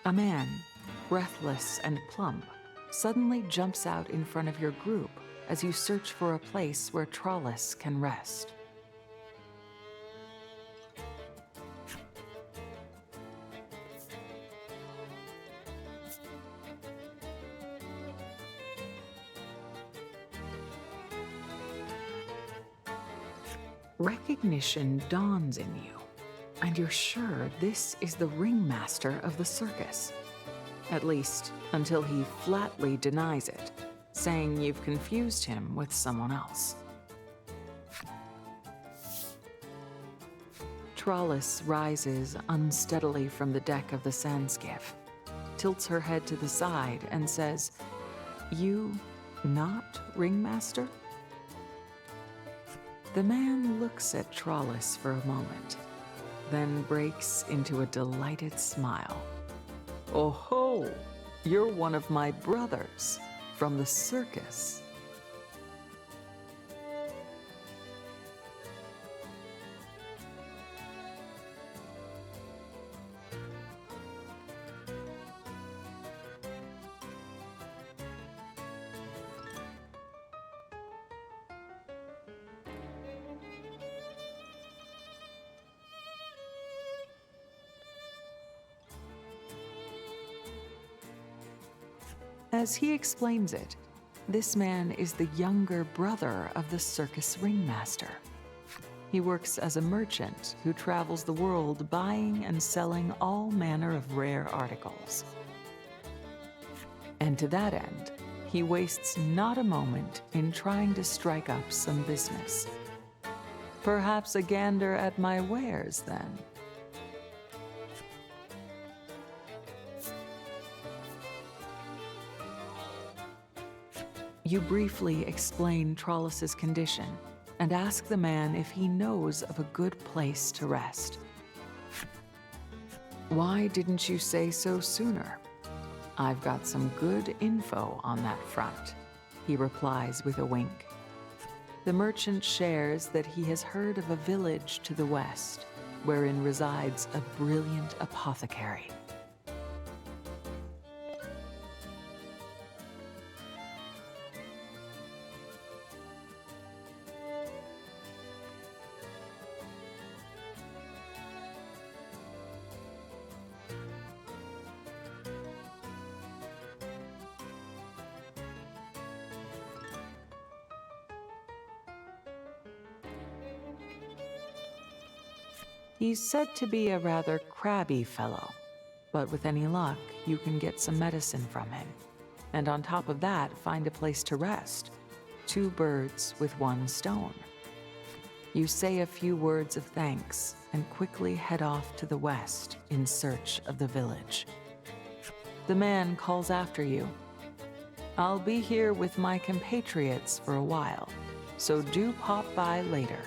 A man, breathless and plump, suddenly jumps out in front of your group as you search for a place where Trollus can rest. Recognition dawns in you, and you're sure this is the ringmaster of the circus. At least, until he flatly denies it, saying you've confused him with someone else. Trollus rises unsteadily from the deck of the sand skiff, tilts her head to the side, and says, "You not ringmaster?" The man looks at Trollus for a moment, then breaks into a delighted smile. "Oh ho! You're one of my brothers from the circus." As he explains it, this man is the younger brother of the circus ringmaster. He works as a merchant who travels the world buying and selling all manner of rare articles. And to that end, he wastes not a moment in trying to strike up some business. Perhaps a gander at my wares, then. You briefly explain Trollus's condition and ask the man if he knows of a good place to rest. "Why didn't you say so sooner? I've got some good info on that front," he replies with a wink. The merchant shares that he has heard of a village to the west wherein resides a brilliant apothecary. He's said to be a rather crabby fellow, but with any luck, you can get some medicine from him. And on top of that, find a place to rest. 2 birds with 1 stone. You say a few words of thanks and quickly head off to the west in search of the village. The man calls after you. "I'll be here with my compatriots for a while, so do pop by later."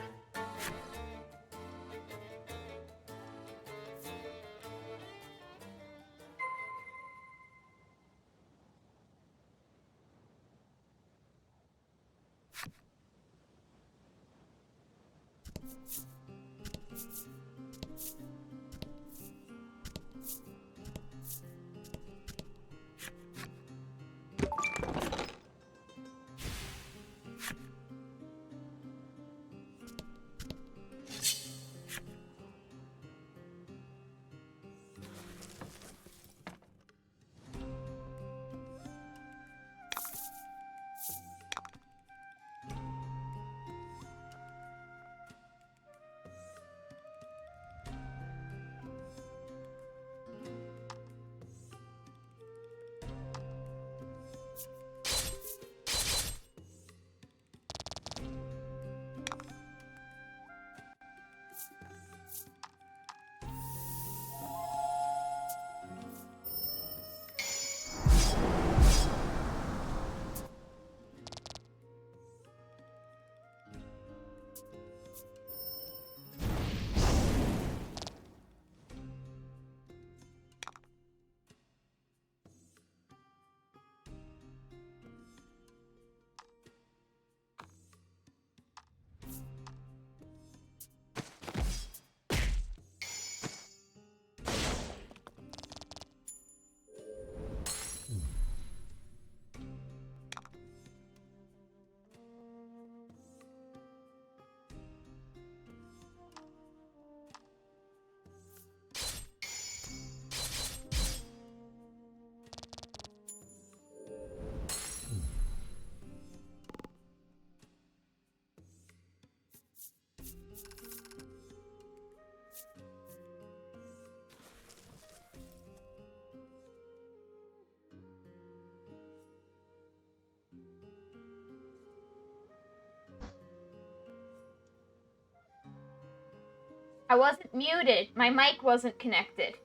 I wasn't muted. My mic wasn't connected.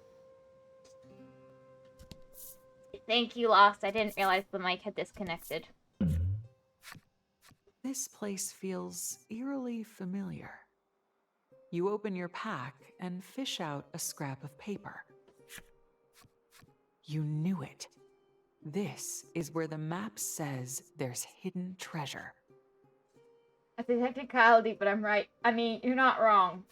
Thank you, Lost. I didn't realize the mic had disconnected. This place feels eerily familiar. You open your pack and fish out a scrap of paper. You knew it. This is where the map says there's hidden treasure. That's a technicality, but I'm right. I mean, you're not wrong.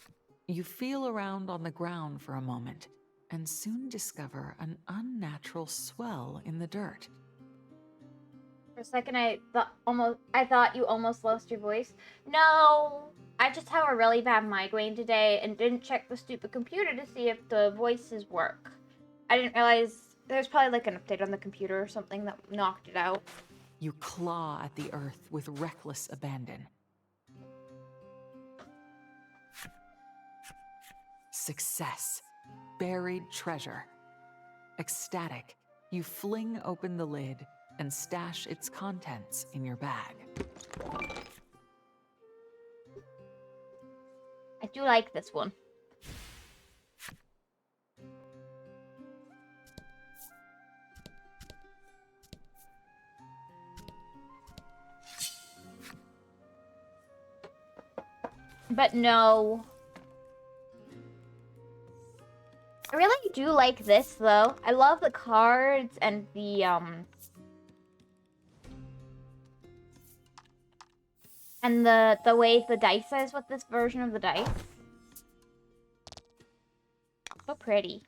You feel around on the ground for a moment and soon discover an unnatural swell in the dirt. For a second, I thought you almost lost your voice. No, I just have a really bad migraine today and didn't check the stupid computer to see if the voices work. I didn't realize there's probably like an update on the computer or something that knocked it out. You claw at the earth with reckless abandon. Success. Buried treasure. Ecstatic, you fling open the lid and stash its contents in your bag. I do like this one. But no. I really do like this, though. I love the cards and the, and the way the dice is with this version of the dice. So pretty.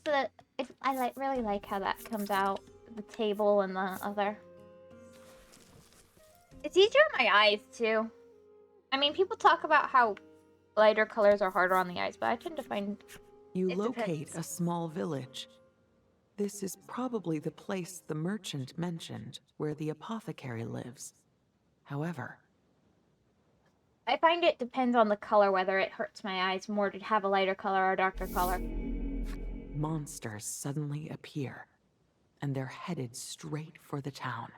Isn't it? I really like how that comes out. The table and the other. It's easier on my eyes, too. I mean, people talk about how lighter colors are harder on the eyes, but I tend to find you locate a small village. This is probably the place the merchant mentioned, where the apothecary lives. However, I find it depends on the color whether it hurts my eyes more to have a lighter color or a darker color. Monsters suddenly appear, and they're headed straight for the town.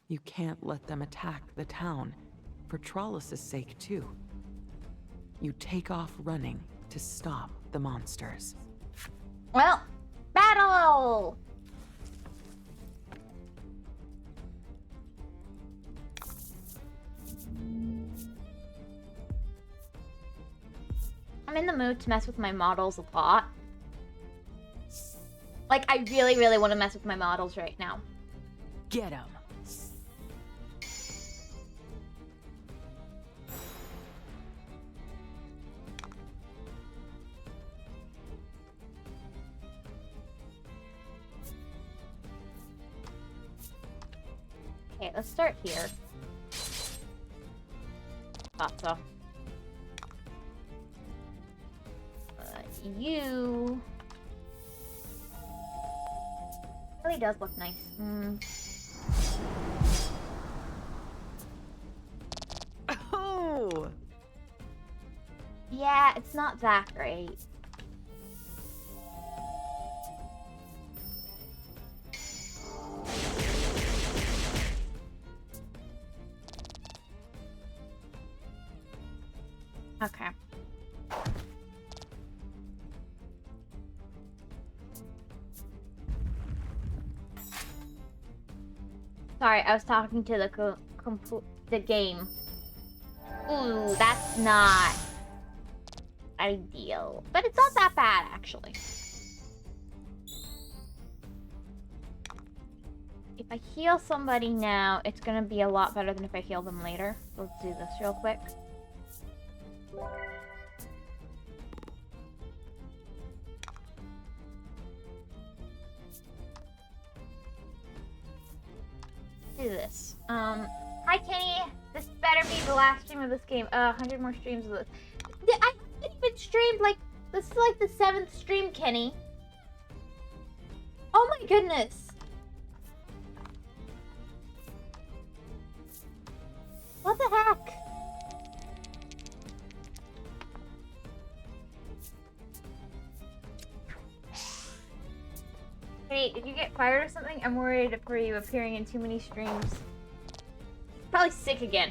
You can't let them attack the town, for Trollus's sake too. You take off running to stop the monsters. Well, battle! I'm in the mood to mess with my models a lot. Like, I really, really want to mess with my models right now. Get 'em! Okay, let's start here. Thought so. You really does look nice. Oh! Yeah, it's not that great. Okay. Sorry, I was talking to the game. Ooh, that's not ideal. But it's not that bad, actually. If I heal somebody now, it's gonna be a lot better than if I heal them later. Let's do this real quick. Do this. Hi Kenny. This better be the last stream of this game. 100 more streams of this. I haven't even haven't streamed like this is like the 7th stream, Kenny. Oh my goodness. What the heck? Hey, did you get fired or something? I'm worried for you appearing in too many streams. Probably sick again.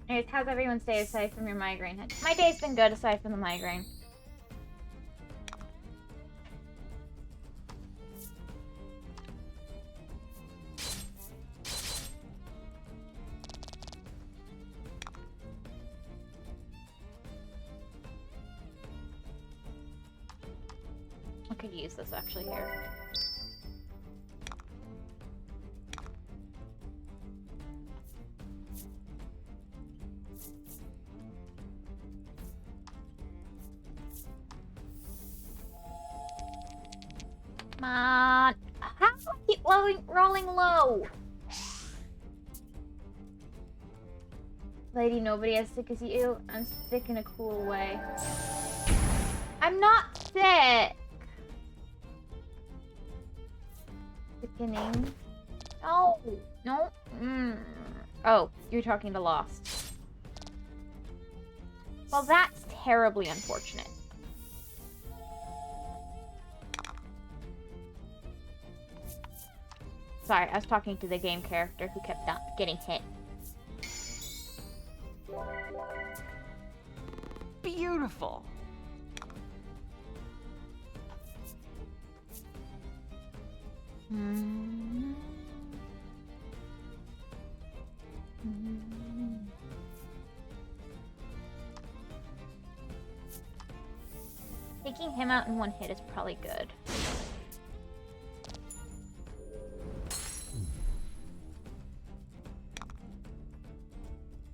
Anyways, how's everyone's day aside from your migraine? My day's been good aside from the migraine. I could use this actually here. Come on. How do I keep rolling low? Lady, nobody as sick as you. I'm sick in a cool way. I'm not sick. Sickening. No. No. Oh, you're talking to Lost. Well, that's terribly unfortunate. Sorry, I was talking to the game character who kept getting hit. Beautiful. Taking him out in one hit is probably good.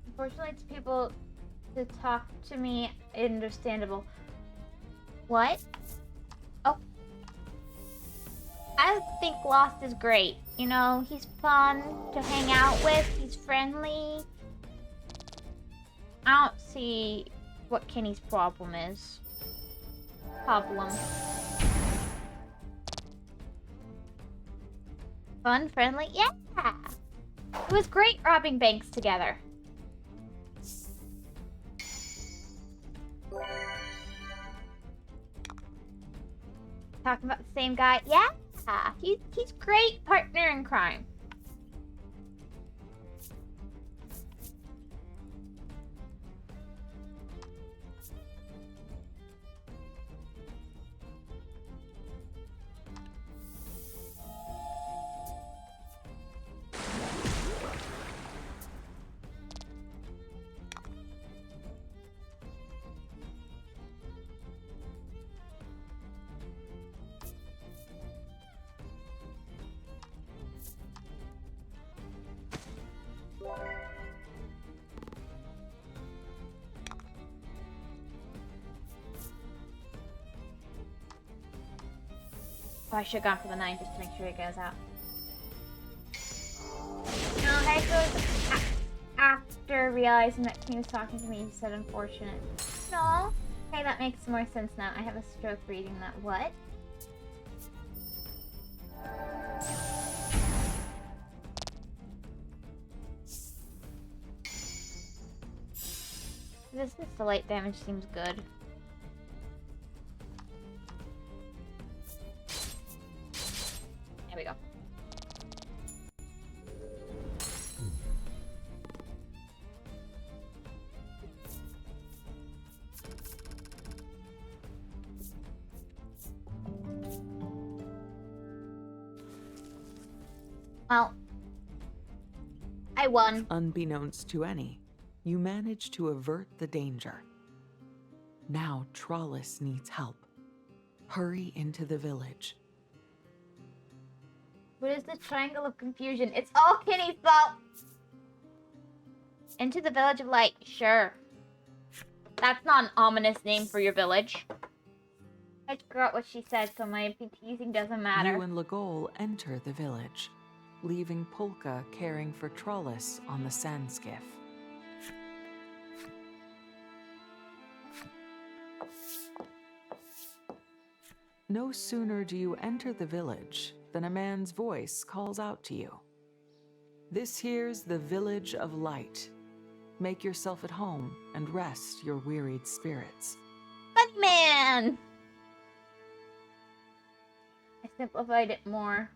Unfortunately, it's people to talk to me. Understandable. What? Oh. I think Lost is great. You know, he's fun to hang out with. He's friendly. I don't see what Kenny's problem is. Fun, friendly? Yeah! It was great robbing banks together. Talking about the same guy? Yeah! He's great partner in crime. Oh, I should have gone for the 9 just to make sure it goes out. No, actually, after realizing that King was talking to me, he said unfortunate. No. Hey, that makes more sense now. I have a stroke reading that. What? This the light damage seems good. There we go. Well, I won. Unbeknownst to any, you managed to avert the danger. Now Trollis needs help. Hurry into the village. What is the triangle of confusion? It's all Kenny's fault. Into the village of light. Sure. That's not an ominous name for your village. I forgot what she said, so my teasing doesn't matter. You and Legol enter the village, leaving Polka caring for Trollis on the sand skiff. No sooner do you enter the village than a man's voice calls out to you. This here's the Village of Light. Make yourself at home and rest your wearied spirits. Bunny Man! I simplified it more.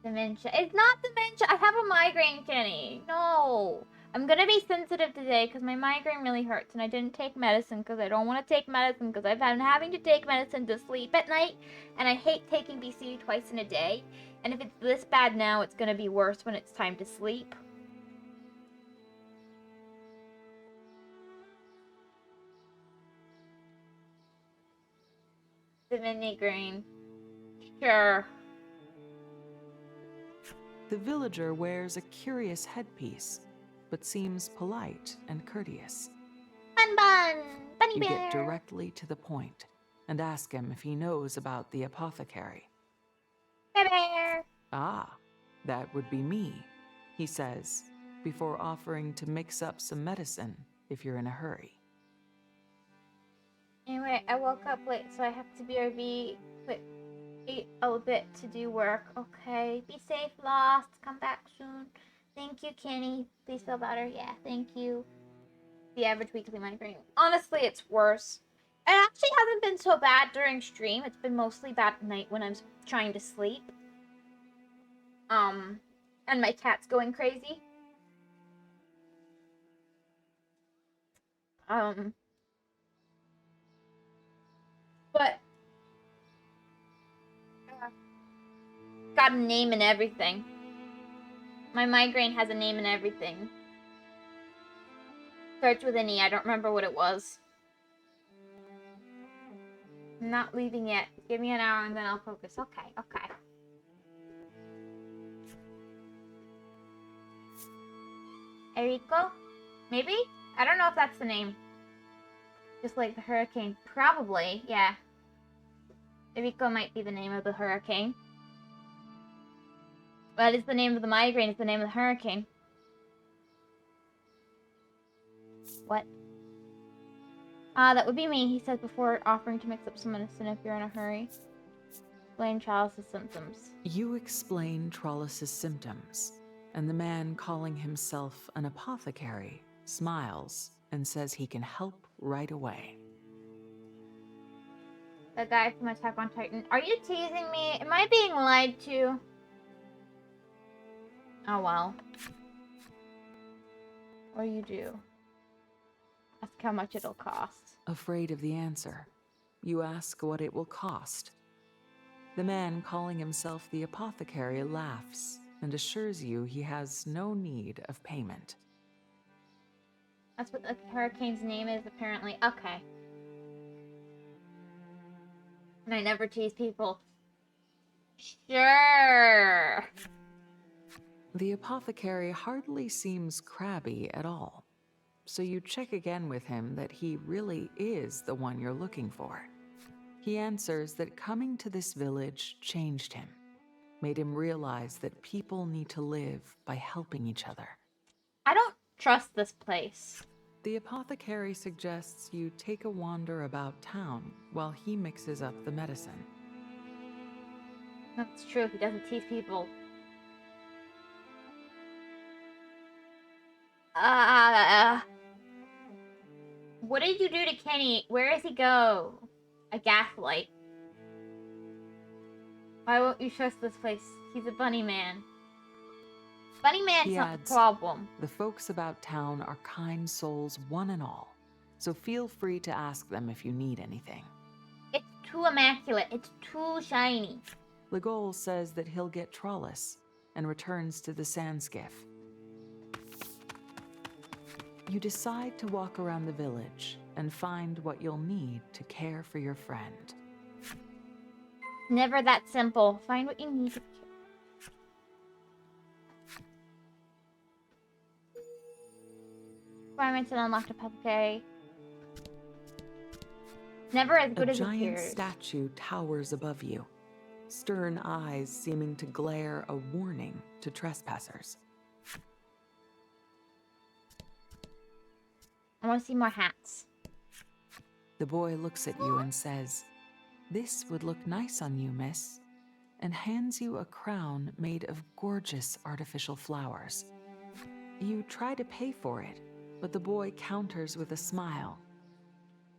Dementia. It's not dementia. I have a migraine, Kenny. No. I'm gonna be sensitive today because my migraine really hurts and I didn't take medicine because I don't want to take medicine because I've been having to take medicine to sleep at night and I hate taking BC twice in a day. And if it's this bad now, it's gonna be worse when it's time to sleep. The migraine. Sure. The villager wears a curious headpiece, but seems polite and courteous. Bun Bun! Bunny You Bear! get directly to the point and ask him if he knows about the apothecary. Bear Bear! Ah, that would be me, he says, before offering to mix up some medicine if you're in a hurry. Anyway, I woke up late, so I have to BRB quick a bit to do work. Okay. Be safe, Lost. Come back soon. Thank you, Kenny. Please feel better. Yeah, thank you. The average weekly migraine. Honestly, it's worse. It actually hasn't been so bad during stream. It's been mostly bad at night when I'm trying to sleep. And my cat's going crazy. But got a name and everything. My migraine has a name and everything. Starts with an E. I don't remember what it was. I'm not leaving yet. Give me an hour and then I'll focus. Okay, okay. Eriko? Maybe? I don't know if that's the name. Just like the hurricane. Probably, yeah. Eriko might be the name of the hurricane. That is the name of the migraine. It's the name of the hurricane. What? That would be me, he said before offering to mix up some medicine if you're in a hurry. Explain Charles's symptoms. You explain Trollis's symptoms, and the man calling himself an apothecary smiles and says he can help right away. The guy from Attack on Titan. Are you teasing me? Am I being lied to? Oh well. Or you do. Ask how much it'll cost. Afraid of the answer, you ask what it will cost. The man calling himself the apothecary laughs and assures you he has no need of payment. That's what the hurricane's name is, apparently. Okay. And I never tease people. Sure. The apothecary hardly seems crabby at all, so you check again with him that he really is the one you're looking for. He answers that coming to this village changed him, made him realize that people need to live by helping each other. I don't trust this place. The apothecary suggests you take a wander about town while he mixes up the medicine. That's true. He doesn't tease people. What did you do to Kenny? Where does he go? A gaslight. Why won't you trust this place? He's a bunny man. Bunny man's He not adds, the problem. The folks about town are kind souls one and all, so feel free to ask them if you need anything. It's too immaculate. It's too shiny. Legol says that he'll get Trollis and returns to the sand skiff. You decide to walk around the village and find what you'll need to care for your friend. Never that simple. Find what you need to care. Requirements and unlocked apothecary. Never as A good as it giant appears. statue towers above you, stern eyes seeming to glare a warning to trespassers. I want to see more hats. The boy looks at you and says, "This would look nice on you, miss," and hands you a crown made of gorgeous artificial flowers. You try to pay for it, but the boy counters with a smile.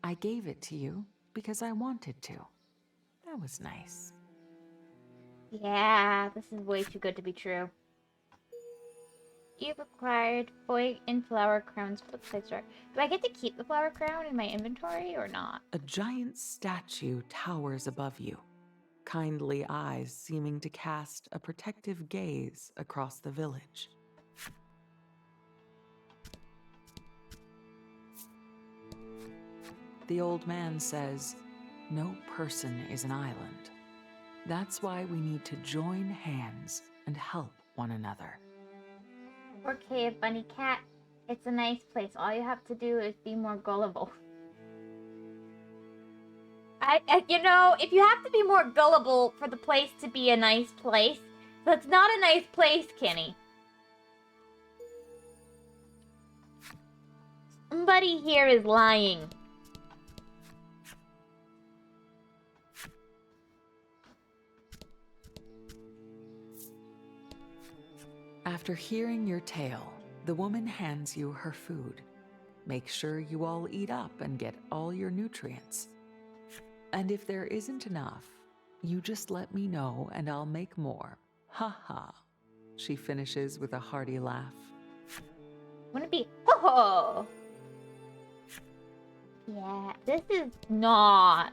"I gave it to you because I wanted to. That was nice." Yeah, this is way too good to be true. You've acquired boy in flower crowns flip side store. Do I get to keep the flower crown in my inventory or not? A giant statue towers above you, kindly eyes seeming to cast a protective gaze across the village. The old man says, "No person is an island. That's why we need to join hands and help one another." Okay, bunny cat. It's a nice place. All you have to do is be more gullible. You know, if you have to be more gullible for the place to be a nice place, that's not a nice place, Kenny. Somebody here is lying. After hearing your tale, the woman hands you her food. Make sure you all eat up and get all your nutrients. And if there isn't enough, you just let me know and I'll make more. Ha ha. She finishes with a hearty laugh. Wouldn't it be ho ho? Yeah, this is not.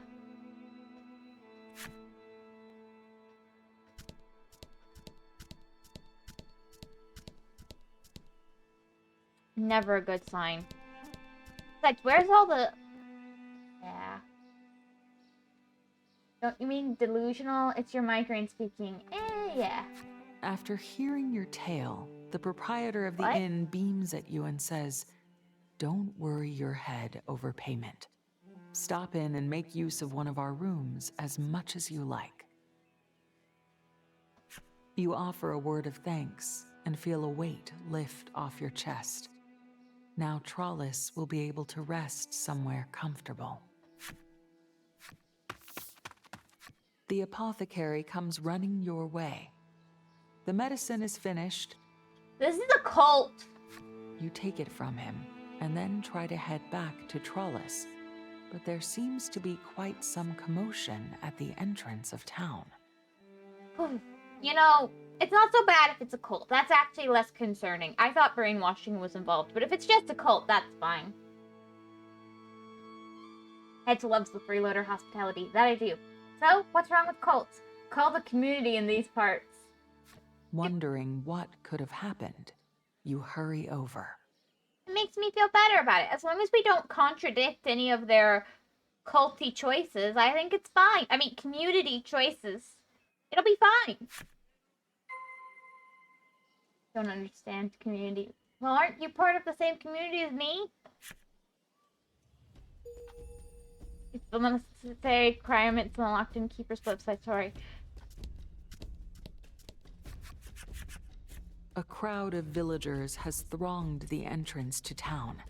Never a good sign. Like, where's all the... Yeah. Don't you mean delusional? It's your migraine speaking. Yeah. After hearing your tale, the proprietor of the What? inn beams at you and says, "Don't worry your head over payment. Stop in and make use of one of our rooms as much as you like." You offer a word of thanks and feel a weight lift off your chest. Now Trollis will be able to rest somewhere comfortable. The apothecary comes running your way. The medicine is finished. This is a cult. You take it from him and then try to head back to Trollis, but there seems to be quite some commotion at the entrance of town. You know, it's not so bad if it's a cult. That's actually less concerning. I thought brainwashing was involved, but if it's just a cult, that's fine. Hedge loves the freeloader hospitality. That I do. So, what's wrong with cults? Call the community in these parts. Wondering what could have happened, you hurry over. It makes me feel better about it. As long as we don't contradict any of their culty choices, I think it's fine. I mean, community choices. It'll be fine. Don't understand community. Well, aren't you part of the same community as me? It's the necessary requirements unlocked in Keeper's website, sorry. A crowd of villagers has thronged the entrance to town.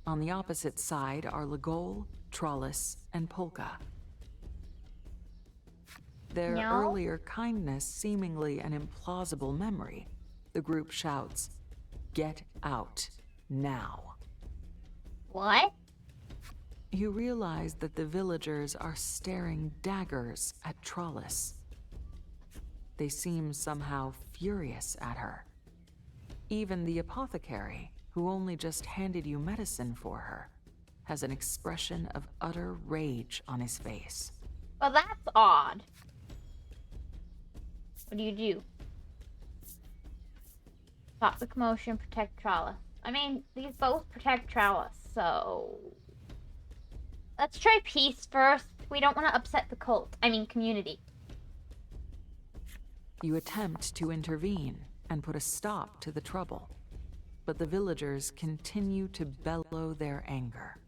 On the opposite side are Legol, Trollis, and Polka. Their No? earlier kindness seemingly an implausible memory, the group shouts, "Get out, now." What? You realize that the villagers are staring daggers at Trollis. They seem somehow furious at her. Even the apothecary, who only just handed you medicine for her, has an expression of utter rage on his face. Well, that's odd. What do you do? Stop the commotion, protect Trollis. I mean, these both protect Trollis, so... Let's try peace first. We don't want to upset the cult. I mean, community. You attempt to intervene and put a stop to the trouble, but the villagers continue to bellow their anger.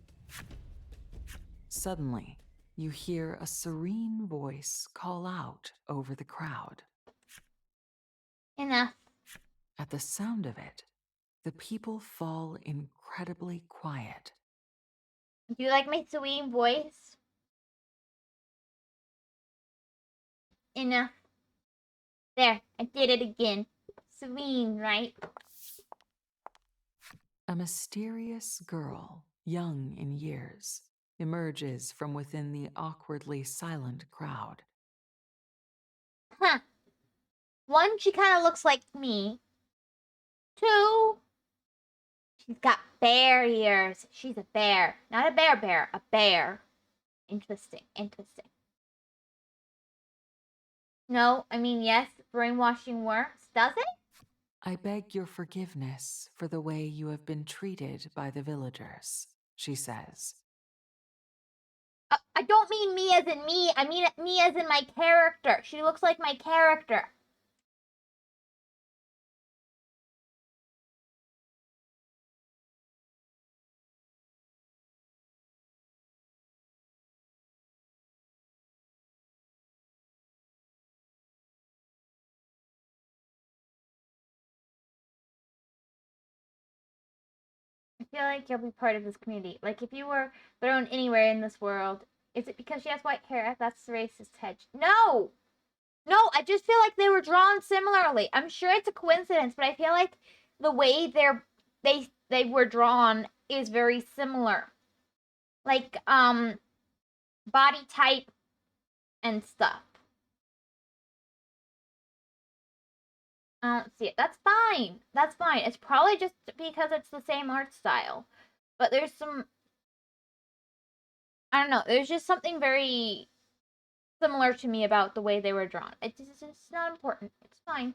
Suddenly, you hear a serene voice call out over the crowd. Enough. At the sound of it, the people fall incredibly quiet. Do you like my serene voice? Enough. There, I did it again. Serene, right? A mysterious girl, young in years, emerges from within the awkwardly silent crowd. Huh. One, she kind of looks like me. Two, she's got bear ears. She's a bear. Not a bear, a bear. Interesting, interesting. No, I mean, yes, brainwashing works. Does it? I beg your forgiveness for the way you have been treated by the villagers, she says. I don't mean me as in me. I mean me as in my character. She looks like my character. I feel like you'll be part of this community. Like, if you were thrown anywhere in this world, is it because she has white hair? That's the racist hedge. No! No, I just feel like they were drawn similarly. I'm sure it's a coincidence, but I feel like the way they were drawn is very similar. Like, body type and stuff. I don't see it. That's fine. That's fine. It's probably just because it's the same art style. But there's some, I don't know, there's just something very similar to me about the way they were drawn. It's not important. It's fine.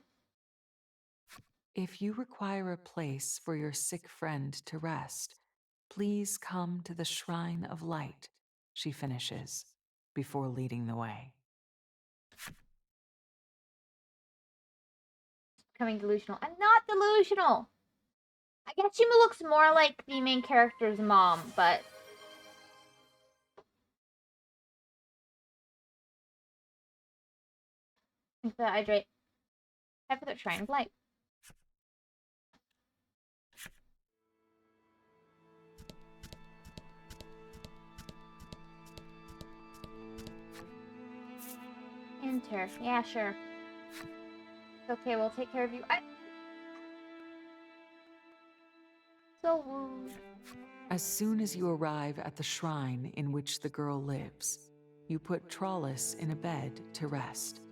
If you require a place for your sick friend to rest, please come to the Shrine of Light, she finishes, before leading the way. Becoming delusional. I'm not delusional. I guess she looks more like the main character's mom, but hydrate. Head for the Shrine of Light. Enter. Yeah, sure. It's okay, we'll take care of you. So rude. As soon as you arrive at the shrine in which the girl lives, you put Trollis in a bed to rest.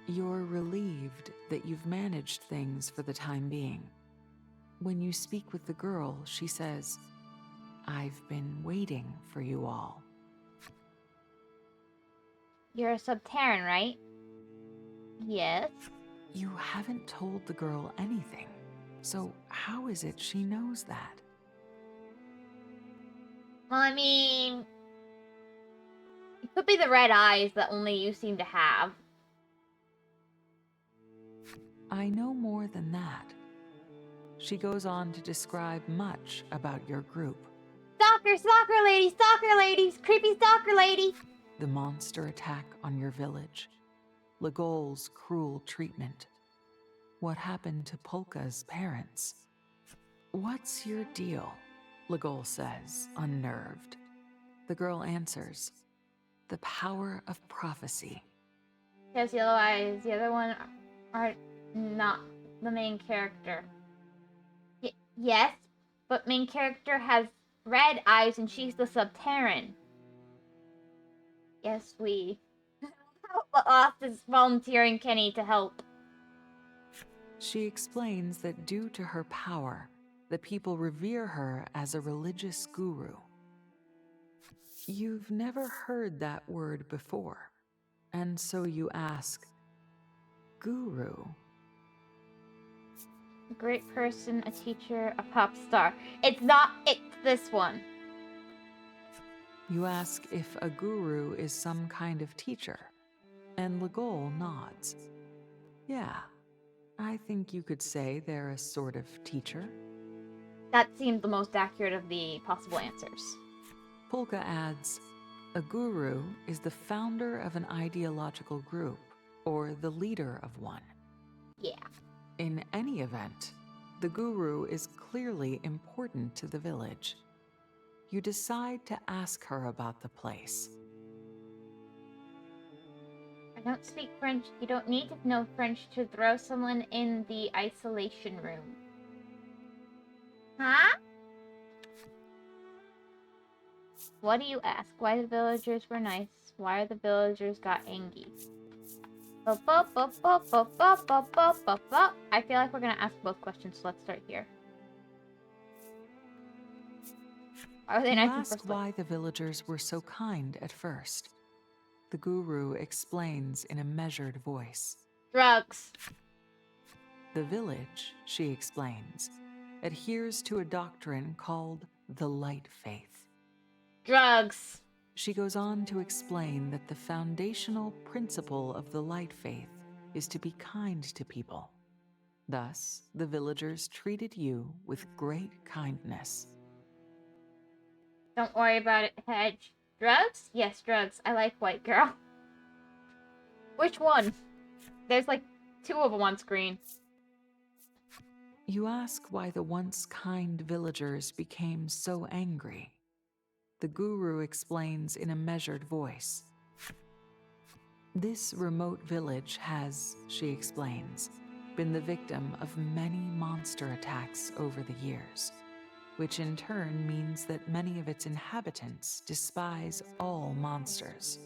You're relieved that you've managed things for the time being. When you speak with the girl, she says, "I've been waiting for you all." You're a Subterran, right? Yes. You haven't told the girl anything, so how is it she knows that? Well, I mean, it could be the red eyes that only you seem to have. I know more than that. She goes on to describe much about your group. Stalker ladies, creepy stalker lady. The monster attack on your village. Legol's cruel treatment. What happened to Polka's parents? What's your deal? Legol says, unnerved. The girl answers, the power of prophecy. She has yellow eyes. The other one are not the main character. Yes, but main character has red eyes and she's the Subterran. Yes, we. Lost is volunteering Kenny to help. She explains that due to her power, the people revere her as a religious guru. You've never heard that word before, and so you ask, guru? A great person, a teacher, a pop star. It's not, it's this one. You ask if a guru is some kind of teacher, and Legol nods. Yeah, I think you could say they're a sort of teacher. That seemed the most accurate of the possible answers. Polka adds, a guru is the founder of an ideological group, or the leader of one. Yeah. In any event, the guru is clearly important to the village. You decide to ask her about the place. I don't speak French. You don't need to know French to throw someone in the isolation room. Huh? What do you ask? Why the villagers were nice? Why the villagers got angry? I feel like we're gonna ask both questions, so let's start here. Why were they You nice in ask first place? why the villagers were so kind at first. The guru explains in a measured voice. Drugs. The village, she explains, adheres to a doctrine called the Light Faith. Drugs. She goes on to explain that the foundational principle of the Light Faith is to be kind to people. Thus, the villagers treated you with great kindness. Don't worry about it, Hedge. Drugs? Yes, drugs. I like white girl. Which one? There's like 2 of them on screen. You ask why the once kind villagers became so angry. The guru explains in a measured voice. This remote village has, she explains, been the victim of many monster attacks over the years, which in turn means that many of its inhabitants despise all monsters.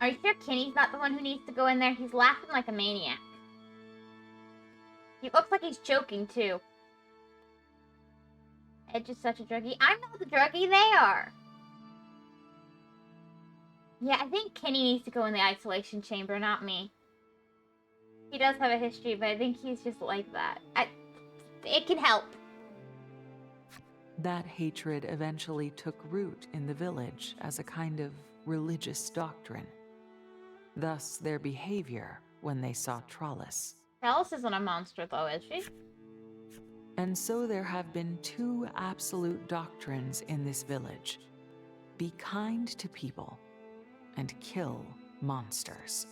Are you sure Kenny's not the one who needs to go in there? He's laughing like a maniac. He looks like he's choking, too. Edge is such a druggie. I'm not the druggie, they are. Yeah, I think Kenny needs to go in the isolation chamber, not me. He does have a history, but I think he's just like that. It can help. That hatred eventually took root in the village as a kind of religious doctrine. Thus their behavior when they saw Trollis. Alice isn't a monster, though, is she? And so there have been 2 absolute doctrines in this village. Be kind to people and kill monsters.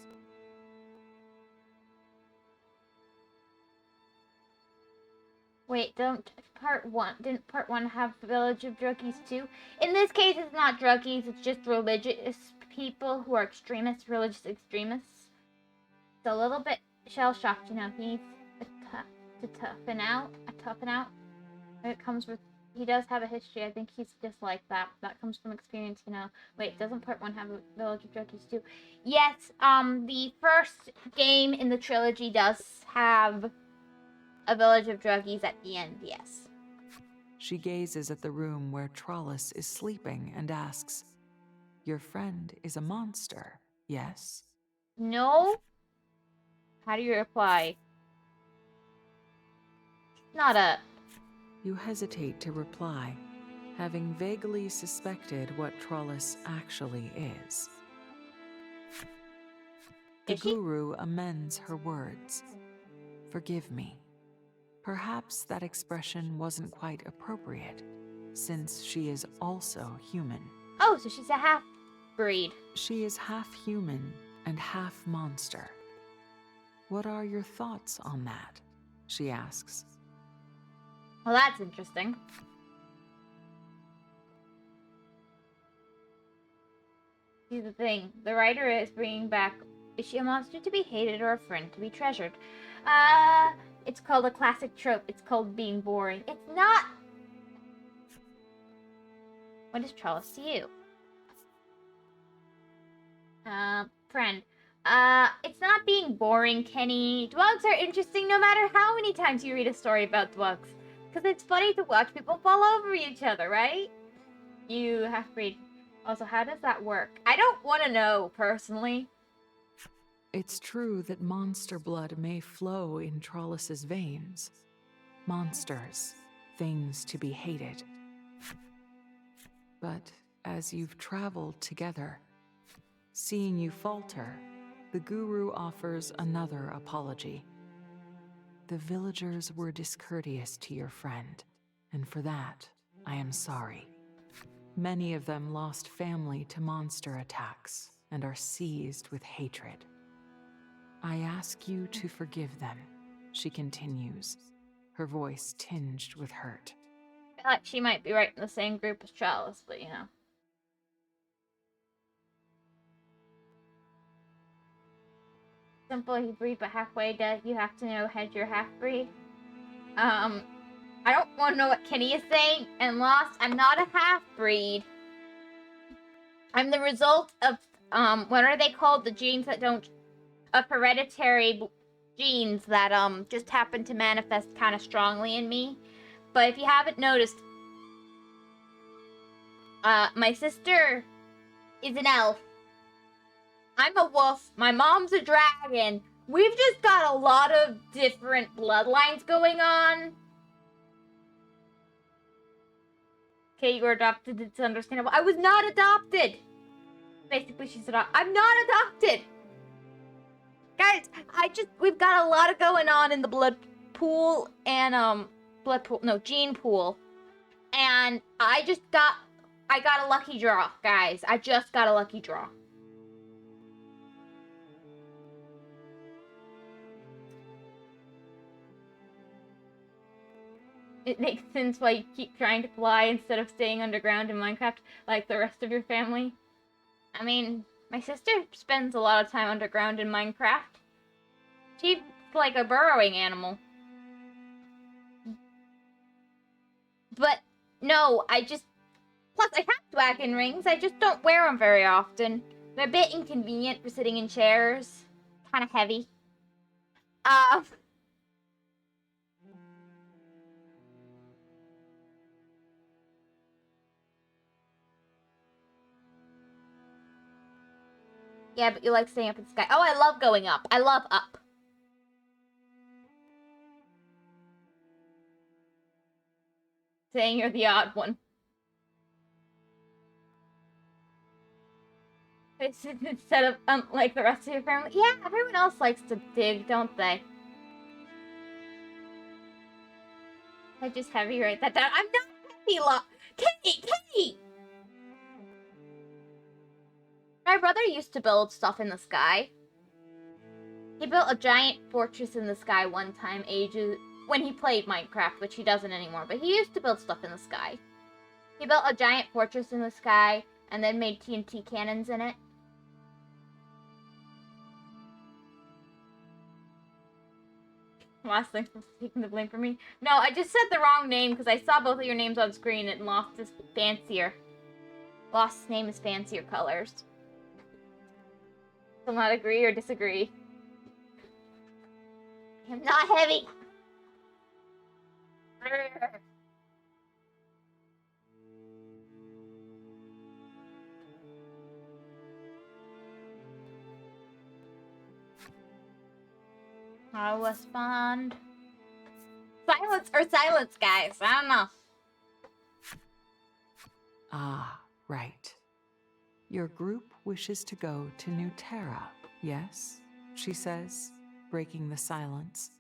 Wait, didn't part one have Village of Druggies too? In this case, it's not druggies, it's just religious people who are extremists, religious extremists. It's a little bit shell-shocked, you know, he needs to toughen out. It comes with, he does have a history, I think he's just like that. That comes from experience, you know. Wait, doesn't part 1 have a Village of Druggies too? Yes, the first game in the trilogy does have a Village of Druggies at the end, yes. She gazes at the room where Trollis is sleeping and asks, your friend is a monster, yes? No? How do you reply? Not a... You hesitate to reply, having vaguely suspected what Trollis actually is. The Is she? guru amends her words. Forgive me. Perhaps that expression wasn't quite appropriate, since she is also human. Oh, so she's a half-breed. She is half human and half monster. What are your thoughts on that? She asks. Well, that's interesting. See, the thing. The writer is bringing back... Is she a monster to be hated or a friend to be treasured? It's called a classic trope. It's called being boring. It's not... What is Trollis to you? Friend. It's not being boring, Kenny. Dwogs are interesting no matter how many times you read a story about dwogs. Because it's funny to watch people fall over each other, right? You have to read. Also, how does that work? I don't want to know, personally. It's true that monster blood may flow in Trollis's veins. Monsters, things to be hated. But as you've traveled together, seeing you falter, The guru offers another apology. The villagers were discourteous to your friend, and for that, I am sorry. Many of them lost family to monster attacks and are seized with hatred. I ask you to forgive them, she continues, her voice tinged with hurt. I feel like she might be right in the same group as Chalice, but you know. Simple, you breed, but halfway dead. You have to know head your half-breed. I don't want to know what Kenny is saying. And Lost, I'm not a half-breed. I'm the result of, what are they called? The genes that don't, of hereditary genes that, just happen to manifest kind of strongly in me. But if you haven't noticed, my sister is an elf. I'm a wolf. My mom's a dragon. We've just got a lot of different bloodlines going on. Okay, you were adopted. It's understandable. I was not adopted. Basically, she said, I'm not adopted. Guys, we've got a lot of going on in the blood pool and, gene pool. And I got a lucky draw, guys. I just got a lucky draw. It makes sense why you keep trying to fly instead of staying underground in Minecraft like the rest of your family. I mean, my sister spends a lot of time underground in Minecraft. She's like a burrowing animal. But, no, plus I have dragon rings, I just don't wear them very often. They're a bit inconvenient for sitting in chairs. Kind of heavy. Yeah, but you like staying up in the sky. Oh, I love going up. I love up. Saying you're the odd one. Instead of, like the rest of your family. Yeah, everyone else likes to dig, don't they? I just have you write that down. I'm not happy, Kenny! My brother used to build stuff in the sky. He built a giant fortress in the sky one time, when he played Minecraft, which he doesn't anymore, but he used to build stuff in the sky. He built a giant fortress in the sky, and then made TNT cannons in it. Last thing for taking the blame for me. No, I just said the wrong name because I saw both of your names on screen and Lost is fancier. Lost's name is fancier colors. Will not agree or disagree. I'm not heavy. I'll respond. Silence, guys. I don't know. Ah, right. Your group wishes to go to New Terra, yes? She says, breaking the silence.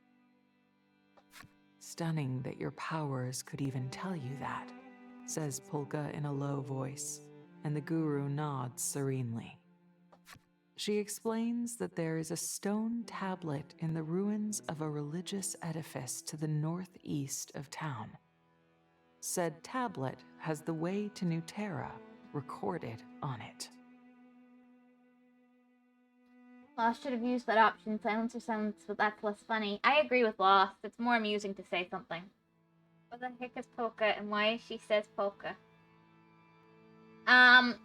Stunning that your powers could even tell you that, says Polka in a low voice, and the guru nods serenely. She explains that there is a stone tablet in the ruins of a religious edifice to the northeast of town. Said tablet has the way to New Terra recorded on it. Lost should have used that option, silence or silence, but that's less funny. I agree with Lost. It's more amusing to say something. What the heck is Polka, and why she says Polka?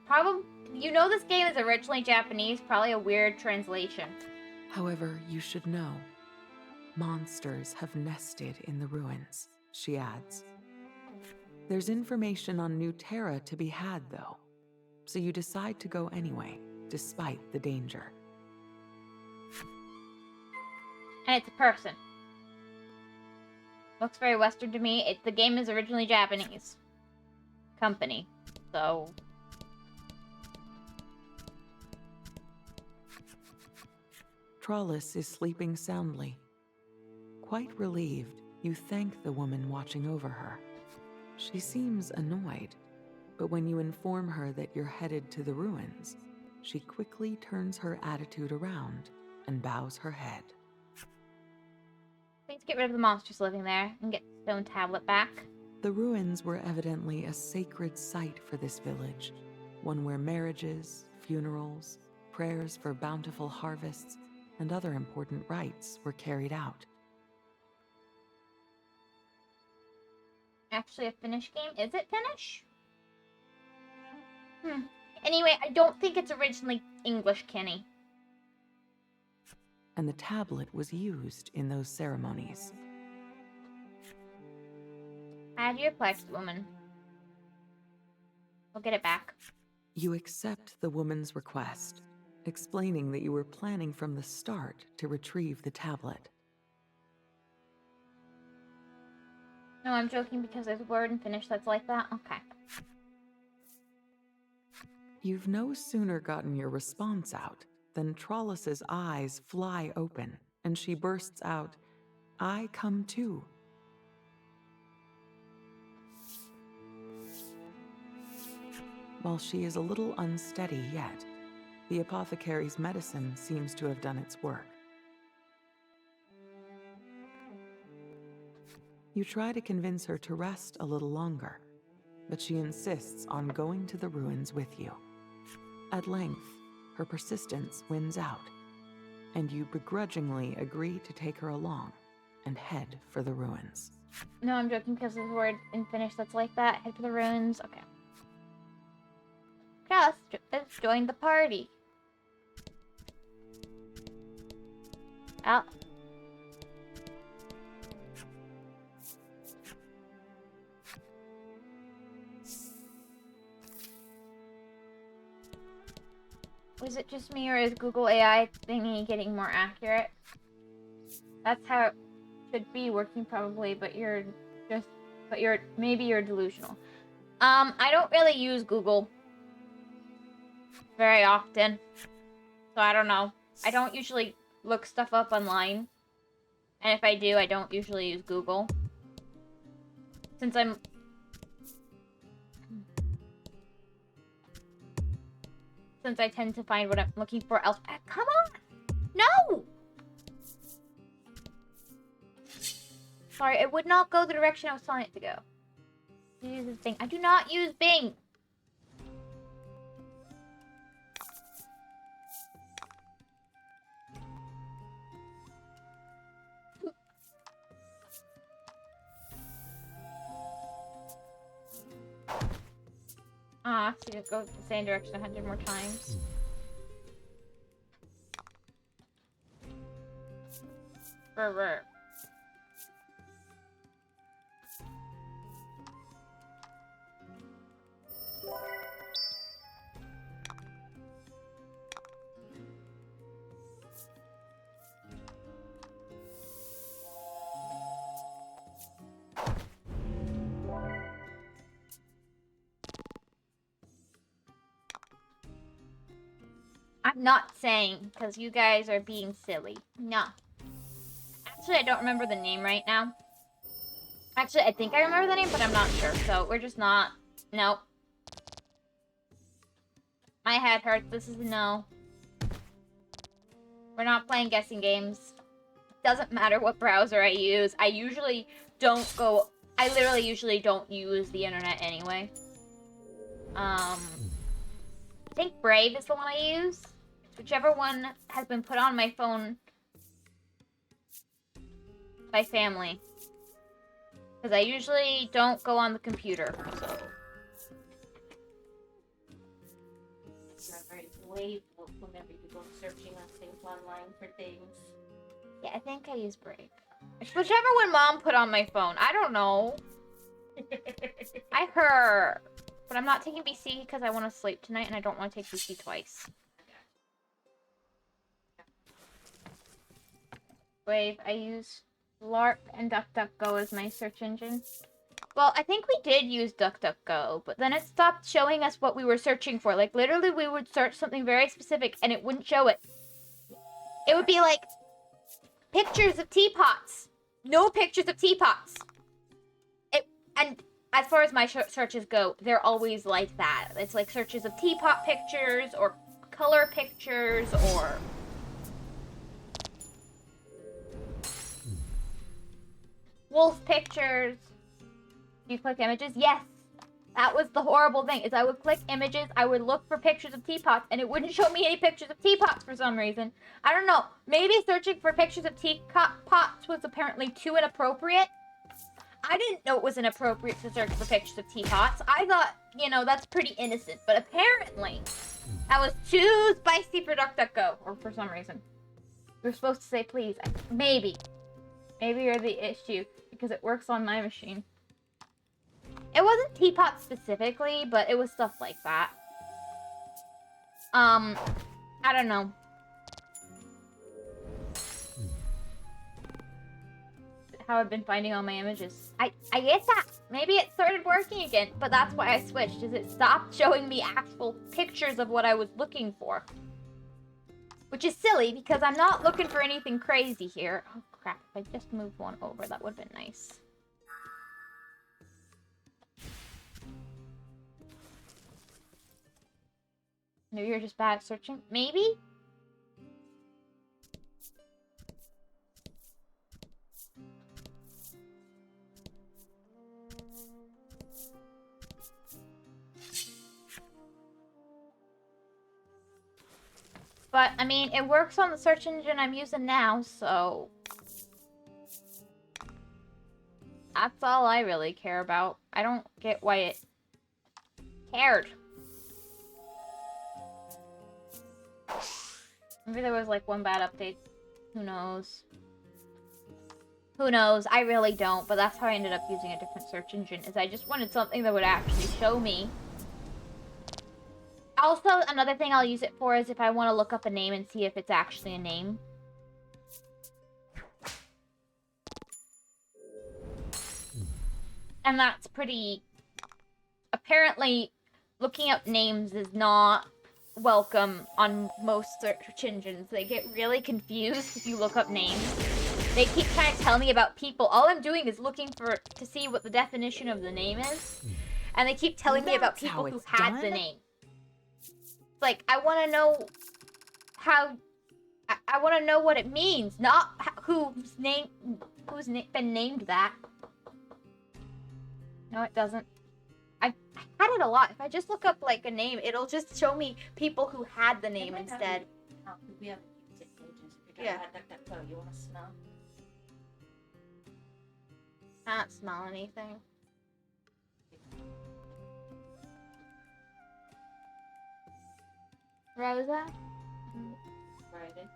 Probably, you know this game is originally Japanese, probably a weird translation. However, you should know, monsters have nested in the ruins, she adds. There's information on New Terra to be had, though, so you decide to go anyway, despite the danger. And it's a person. Looks very Western to me. The game is originally Japanese. Company. So... Trollis is sleeping soundly. Quite relieved, you thank the woman watching over her. She seems annoyed, but when you inform her that you're headed to the ruins, she quickly turns her attitude around and bows her head. Please get rid of the monsters living there and get the stone tablet back. The ruins were evidently a sacred site for this village, one where marriages, funerals, prayers for bountiful harvests, and other important rites were carried out. Actually a Finnish game? Is it Finnish? Anyway, I don't think it's originally English, Kenny. And the tablet was used in those ceremonies. Add your plex, woman. We'll get it back. You accept the woman's request, explaining that you were planning from the start to retrieve the tablet. No, I'm joking because there's a word in Finnish that's like that. Okay. You've no sooner gotten your response out than Trollis's eyes fly open, and she bursts out, "I come too." While she is a little unsteady yet, the apothecary's medicine seems to have done its work. You try to convince her to rest a little longer, but she insists on going to the ruins with you. At length, her persistence wins out, and you begrudgingly agree to take her along and head for the ruins. No, I'm joking because there's a word in Finnish that's like that. Head for the ruins. Okay. Let's join the party. Well. Was it just me, or is Google AI thingy getting more accurate? That's how it should be working probably, but maybe you're delusional. I don't really use Google very often, so I don't know. I don't usually look stuff up online, and if I do, I don't usually use Google. Since I tend to find what I'm looking for elsewhere. Come on! No! Sorry, it would not go the direction I was telling it to go. Use this thing. I do not use Bing! So you just go the same direction 100 more times. Brr. I'm not saying, because you guys are being silly. No. Actually, I don't remember the name right now. Actually, I think I remember the name, but I'm not sure. So, we're just not... Nope. My head hurts. This is a no. We're not playing guessing games. Doesn't matter what browser I use. I usually don't go... I literally usually don't use the internet anyway. I think Brave is the one I use. Whichever one has been put on my phone by family. Because I usually don't go on the computer, so... Wave whenever you go searching on things online for things. Yeah, I think I use Brave. Whichever one Mom put on my phone. I don't know. I heard. But I'm not taking BC because I want to sleep tonight and I don't want to take BC twice. Wave, I use LARP and DuckDuckGo as my search engine. Well, I think we did use DuckDuckGo, but then it stopped showing us what we were searching for. Like, literally, we would search something very specific and it wouldn't show it. It would be like pictures of teapots. No pictures of teapots. And as far as my searches go, they're always like that. It's like searches of teapot pictures or color pictures or... wolf pictures. Do you click images? Yes. That was the horrible thing, is I would click images, I would look for pictures of teapots, and it wouldn't show me any pictures of teapots for some reason. I don't know. Maybe searching for pictures of teapots was apparently too inappropriate. I didn't know it was inappropriate to search for pictures of teapots. I thought, you know, that's pretty innocent. But apparently, that was too spicy for DuckDuckGo, or for some reason. You're supposed to say please. Maybe. Maybe you're the issue, because it works on my machine. It wasn't teapot specifically, but it was stuff like that. I don't know. How I've been finding all my images. I get that. Maybe it started working again, but that's why I switched, is it stopped showing me actual pictures of what I was looking for. Which is silly, because I'm not looking for anything crazy here. Oh crap, if I just moved one over, that would have been nice. Maybe you're just bad at searching? Maybe? But, I mean, it works on the search engine I'm using now, so... that's all I really care about. I don't get why it cared. Maybe there was, like, one bad update. Who knows? Who knows? I really don't, but that's how I ended up using a different search engine, is I just wanted something that would actually show me. Also, another thing I'll use it for is if I want to look up a name and see if it's actually a name. And that's pretty... apparently, looking up names is not welcome on most search engines. They get really confused if you look up names. They keep trying to tell me about people. All I'm doing is looking to see what the definition of the name is. And they keep telling me about people who had the name. Like, I want to know how... I want to know what it means, not who's been named that. No, it doesn't. I've had it a lot. If I just look up, like, a name, it'll just show me people who had the name instead. We haven't used it in ages. If you're talking about DuckDuckGo, you want to smell? I don't smell anything. Rosa? Right.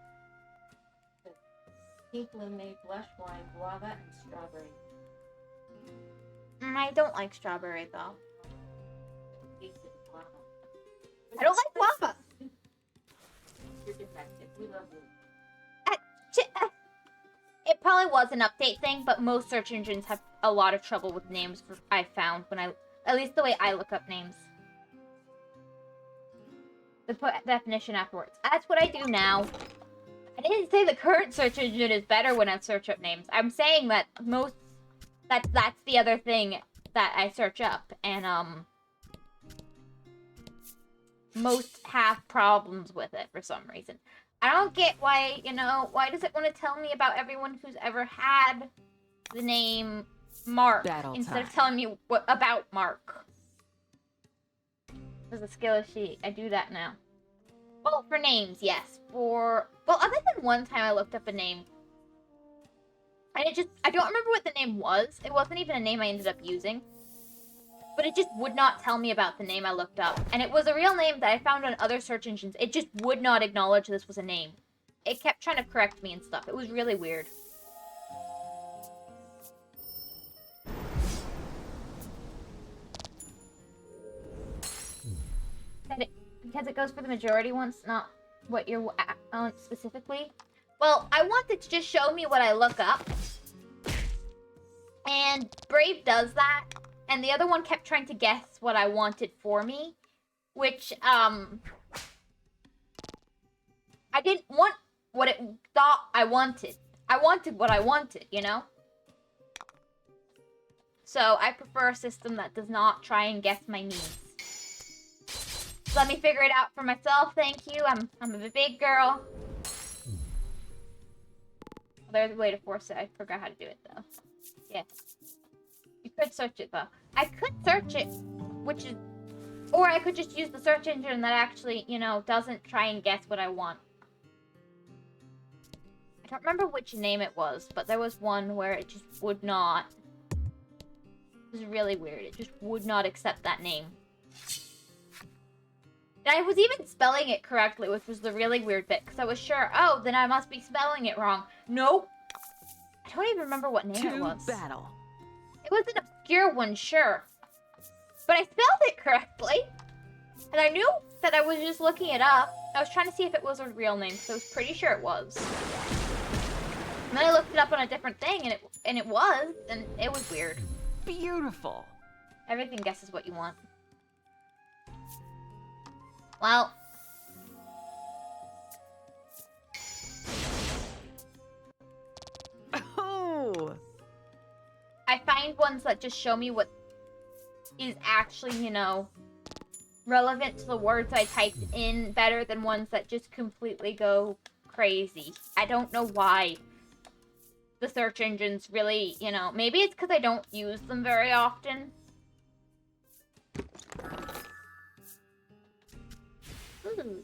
Pink lemonade, blush wine, guava, and strawberry. I don't like strawberry, though. Tasted guava. I don't like guava! You're defective. We love you. It probably was an update thing, but most search engines have a lot of trouble with names, I found, when at least the way I look up names. They put definition afterwards. That's what I do now. I didn't say the current search engine is better when I search up names. I'm saying that that's the other thing that I search up, and most have problems with it for some reason. I don't get why, why does it want to tell me about everyone who's ever had the name Mark instead of telling me what about Mark? There's a skill sheet. I do that now. Well, for names, yes. Well, other than one time I looked up a name. And I don't remember what the name was. It wasn't even a name I ended up using. But it just would not tell me about the name I looked up. And it was a real name that I found on other search engines. It just would not acknowledge this was a name. It kept trying to correct me and stuff. It was really weird. Because it goes for the majority ones, not what you're on specifically. Well, I want it to just show me what I look up. And Brave does that. And the other one kept trying to guess what I wanted for me. Which, I didn't want what it thought I wanted. I wanted what I wanted, you know? So I prefer a system that does not try and guess my needs. Let me figure it out for myself, thank you. I'm a big girl. There's a way to force it. I forgot how to do it, though. Yeah. You could search it, though. I could search it, which is... Or I could just use the search engine that actually, you know, doesn't try and guess what I want. I don't remember which name it was, but there was one where it just would not... It was really weird. It just would not accept that name. And I was even spelling it correctly, which was the really weird bit, because I was sure, oh, then I must be spelling it wrong. Nope. I don't even remember what name it was. Battle. It was an obscure one, sure. But I spelled it correctly. And I knew that I was just looking it up. I was trying to see if it was a real name, because I was pretty sure it was. And then I looked it up on a different thing, and it was, and it was weird. Beautiful. Everything guesses what you want. Well. Oh. I find ones that just show me what is actually, you know, relevant to the words I typed in better than ones that just completely go crazy. I don't know why the search engines really, you know, maybe it's because I don't use them very often. Ooh.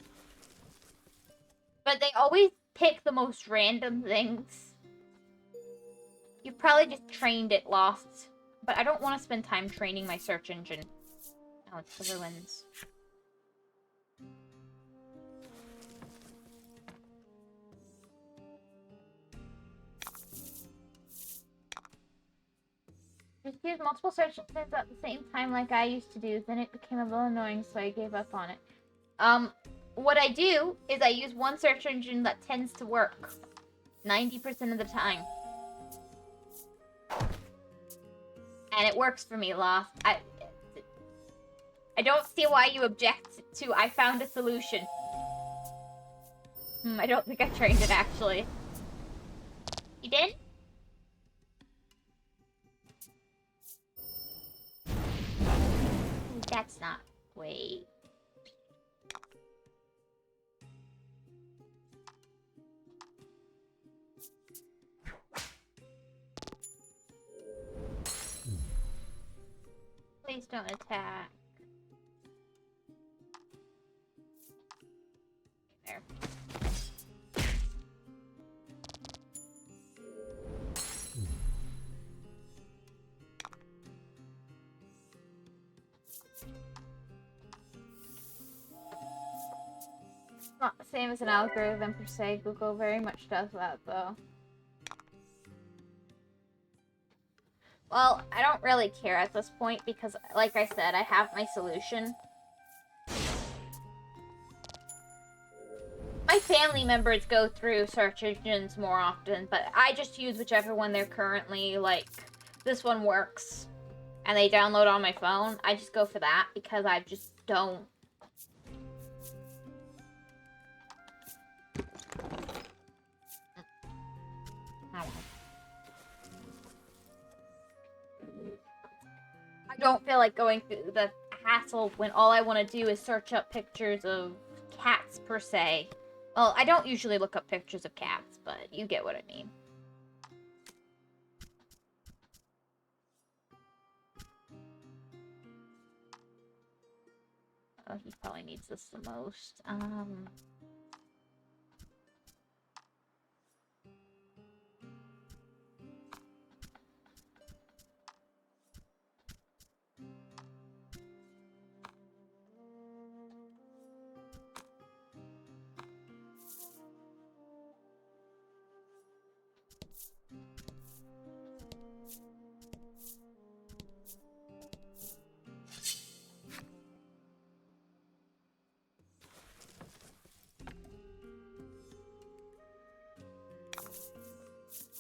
But they always pick the most random things. You probably just trained it lost. But I don't want to spend time training my search engine. Oh, it's the ruins. Just use multiple search engines at the same time like I used to do. Then it became a little annoying, so I gave up on it. What I do is I use one search engine that tends to work 90% of the time. And it works for me, Lost. I don't see why you object to I found a solution. I don't think I trained it, actually. You did? That's not... Wait. Please don't attack. There. Not the same as an algorithm per se. Google very much does that, though. Well, I don't really care at this point because, like I said, I have my solution. My family members go through search engines more often, but I just use whichever one they're currently, like, this one works, and they download on my phone. I just go for that because I just don't. I don't feel like going through the hassle when all I want to do is search up pictures of cats, per se. Well, I don't usually look up pictures of cats, but you get what I mean. Oh, he probably needs this the most.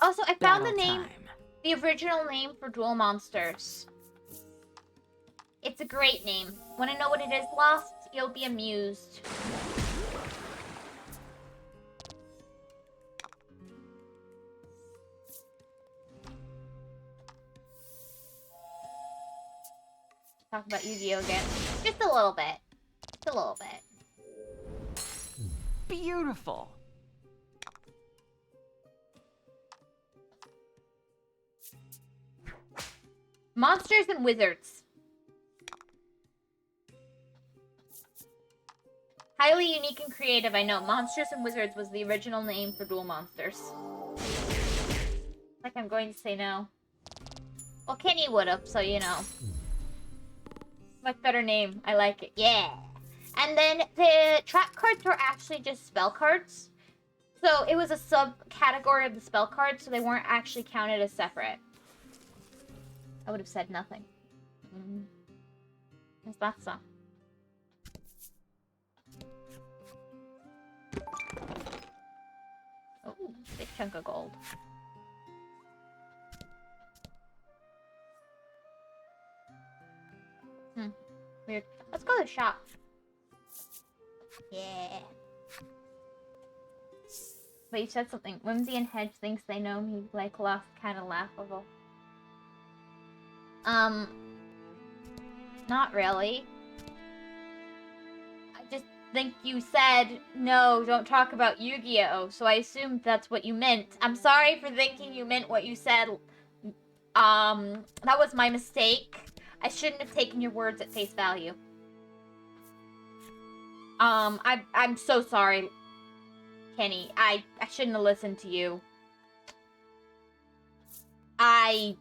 Also, I found the name, the original name for Duel Monsters. It's a great name. Want to know what it is, Lost? You'll be amused. talk about Yu-Gi-Oh again. Just a little bit. Just a little bit. Beautiful. Monsters and Wizards. Highly unique and creative, I know. Monsters and Wizards was the original name for Duel Monsters. Like I'm going to say no. Well, Kenny would've, so you know. Much better name. I like it. Yeah. And then the trap cards were actually just spell cards. So it was a subcategory of the spell cards, so they weren't actually counted as separate. I would have said nothing. Is that so? Oh, big chunk of gold. Weird. Let's go to the shop. Yeah. But you said something. Whimsy and Hedge thinks they know me like lost, kind of laughable. Not really. I just think you said, no, don't talk about Yu-Gi-Oh! So I assumed that's what you meant. I'm sorry for thinking you meant what you said. That was my mistake. I shouldn't have taken your words at face value. I'm so sorry, Kenny. I shouldn't have listened to you. I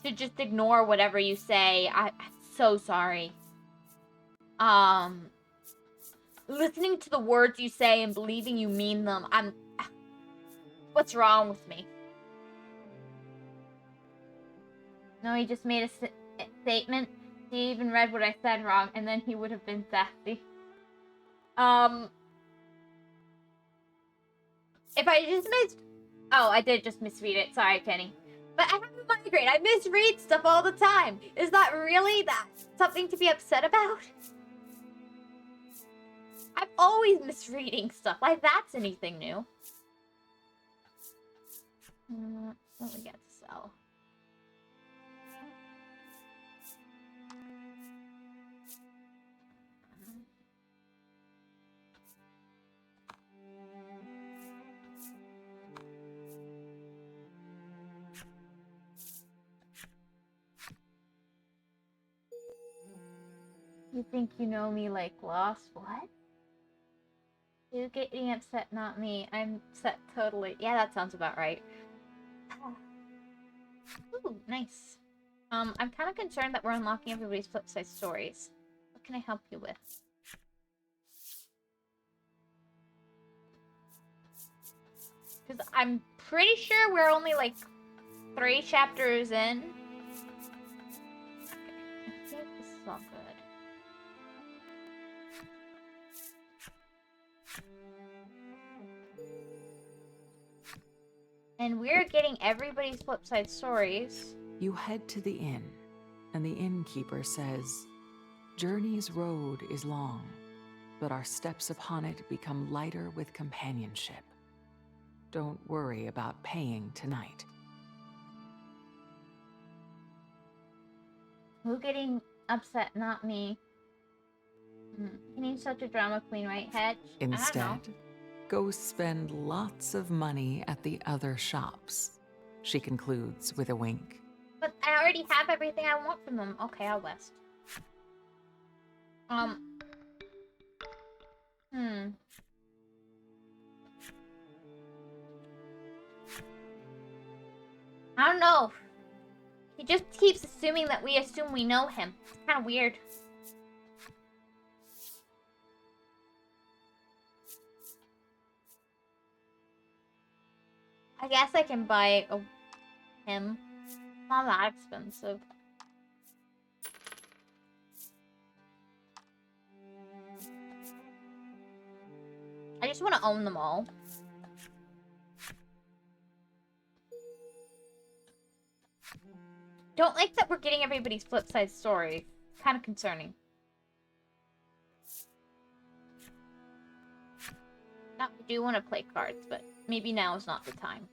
should just ignore whatever you say. I'm so sorry. Listening to the words you say and believing you mean them, what's wrong with me? No, he just made a statement. He even read what I said wrong, and then he would have been sassy. If I just oh, I did just misread it. Sorry, Kenny. But I have a migraine. I misread stuff all the time. Is that really something to be upset about? I'm always misreading stuff. Like that's anything new. What we got to sell? You think you know me like Lost? What? You getting upset, not me. I'm upset totally. Yeah, that sounds about right. Ooh, nice. I'm kind of concerned that we're unlocking everybody's flip side stories. What can I help you with? Because I'm pretty sure we're only like 3 chapters in. Okay, I think this is all good. And we're getting everybody's flip side stories. You head to the inn, and the innkeeper says, "Journey's road is long, but our steps upon it become lighter with companionship. Don't worry about paying tonight." Who getting upset? Not me. Kenny's such a drama queen, right, Hedge? I don't know. Instead, go spend lots of money at the other shops, she concludes with a wink. But I already have everything I want from them. Okay, I'll west. I don't know. He just keeps assuming that we assume we know him. It's kind of weird. I guess I can buy him. Not that expensive. I just want to own them all. Don't like that we're getting everybody's flip side story. Kind of concerning. Now, I do want to play cards, but maybe now is not the time.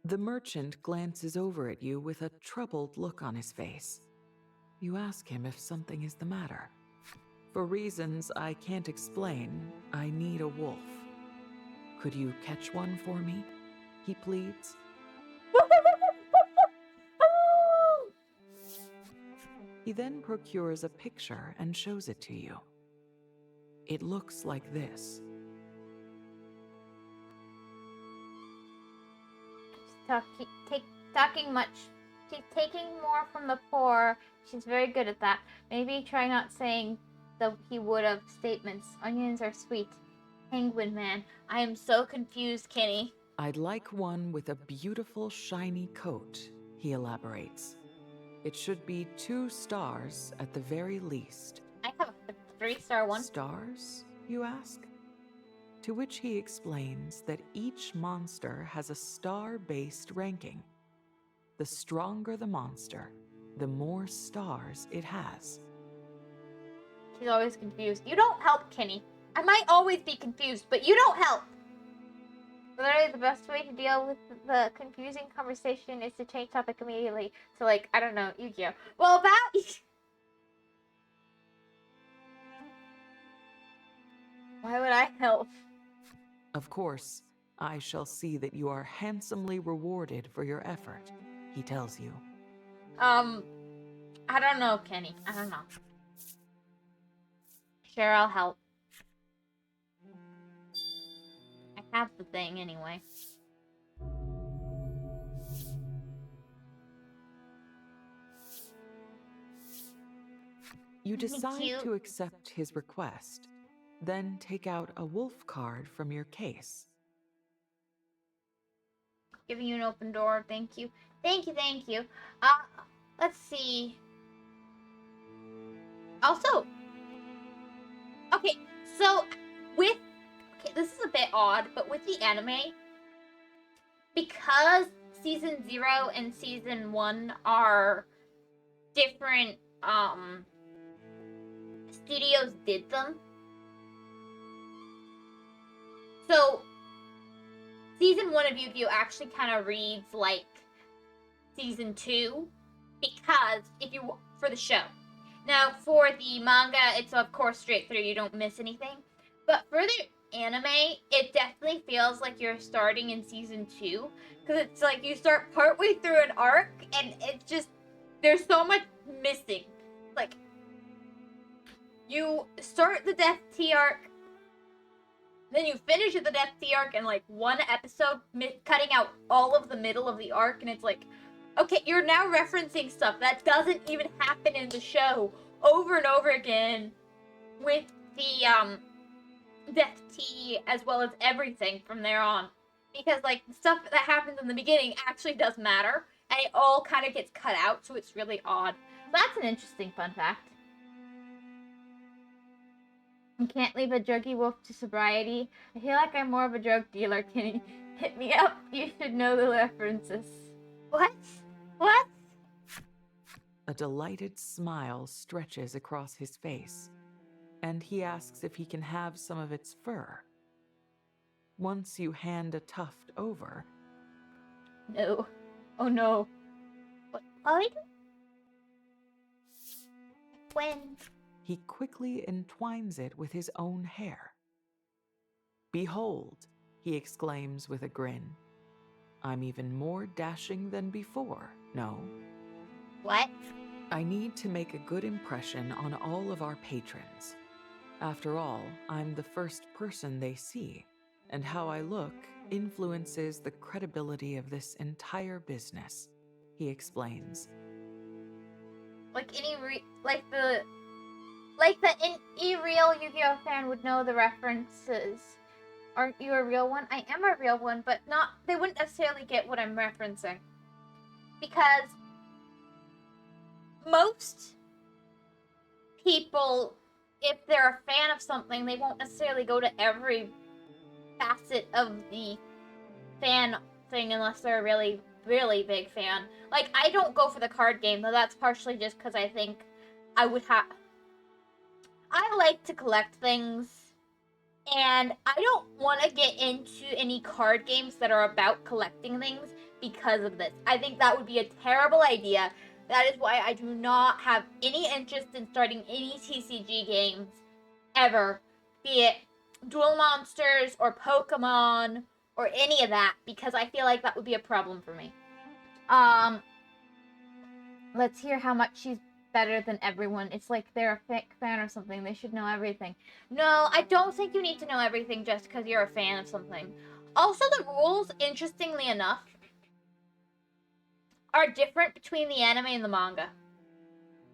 The merchant glances over at you with a troubled look on his face. You ask him if something is the matter. For reasons I can't explain, I need a wolf. Could you catch one for me? He pleads. He then procures a picture and shows it to you. It looks like this. She's taking more from the poor. She's very good at that. Maybe try not saying the he would have statements. Onions are sweet. Penguin man. I am so confused, Kenny. I'd like one with a beautiful shiny coat, he elaborates. It should be 2 stars at the very least. I have a 3-star one. Stars, you ask? To which he explains that each monster has a star-based ranking. The stronger the monster, the more stars it has. She's always confused. You don't help, Kenny. I might always be confused, but you don't help. Literally, the best way to deal with the confusing conversation is to change topic immediately. So, like, I don't know, Yu-Gi-Oh. Well, about... Why would I help? Of course, I shall see that you are handsomely rewarded for your effort, he tells you. I don't know, Kenny. I don't know. Sure, I'll help. I have the thing anyway. You decide Cute. to accept his request, then take out a wolf card from your case. Giving you an open door. Thank you. Thank you, thank you. Let's see. Also, okay, so with, okay, this is a bit odd, but with the anime, because season 0 and season 1 are different, studios did them. So, season 1 of Yu-Gi-Oh! Actually kind of reads like season 2, because for the show. Now, for the manga, it's of course straight through, you don't miss anything. But for the anime, it definitely feels like you're starting in season 2, because it's like you start partway through an arc, and it's just, there's so much missing. Like, you start the Death Tea arc, then you finish the Death Tea arc in like one episode, cutting out all of the middle of the arc, and it's like, okay, you're now referencing stuff that doesn't even happen in the show over and over again with the Death Tea as well as everything from there on. Because like stuff that happens in the beginning actually does matter, and it all kind of gets cut out, so it's really odd. That's an interesting fun fact. You can't leave a druggy wolf to sobriety. I feel like I'm more of a drug dealer, Kenny. Hit me up. You should know the references. What? What? A delighted smile stretches across his face, and he asks if he can have some of its fur. Once you hand a tuft over... No. Oh no. What? When? He quickly entwines it with his own hair. Behold, he exclaims with a grin. I'm even more dashing than before, no? What? I need to make a good impression on all of our patrons. After all, I'm the first person they see, and how I look influences the credibility of this entire business, he explains. Like the real Yu-Gi-Oh fan would know the references. Aren't you a real one? I am a real one, but they wouldn't necessarily get what I'm referencing. Because most people, if they're a fan of something, they won't necessarily go to every facet of the fan thing unless they're a really, really big fan. Like, I don't go for the card game, though that's partially just because I think I like to collect things, and I don't want to get into any card games that are about collecting things, because of this. I think that would be a terrible idea. That is why I do not have any interest in starting any TCG games ever, be it Duel Monsters or Pokemon or any of that, because I feel like that would be a problem for me. Let's hear how much she's better than everyone. It's like they're a fan or something. They should know everything. No, I don't think you need to know everything just because you're a fan of something. Also, the rules, interestingly enough, are different between the anime and the manga.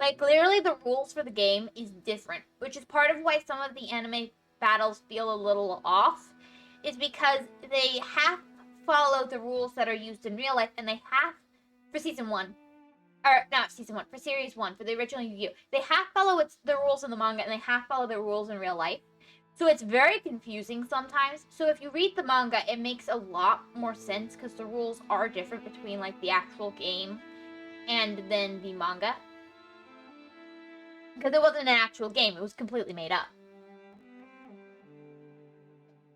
Like, literally, the rules for the game is different, which is part of why some of the anime battles feel a little off, is because they half follow the rules that are used in real life, and they half, for season 1, or not season 1, for series 1, for the original Yu-Gi-Oh! They half follow the rules in the manga, and they half follow the rules in real life. So it's very confusing sometimes. So if you read the manga, it makes a lot more sense, because the rules are different between, like, the actual game and then the manga. Because it wasn't an actual game, it was completely made up.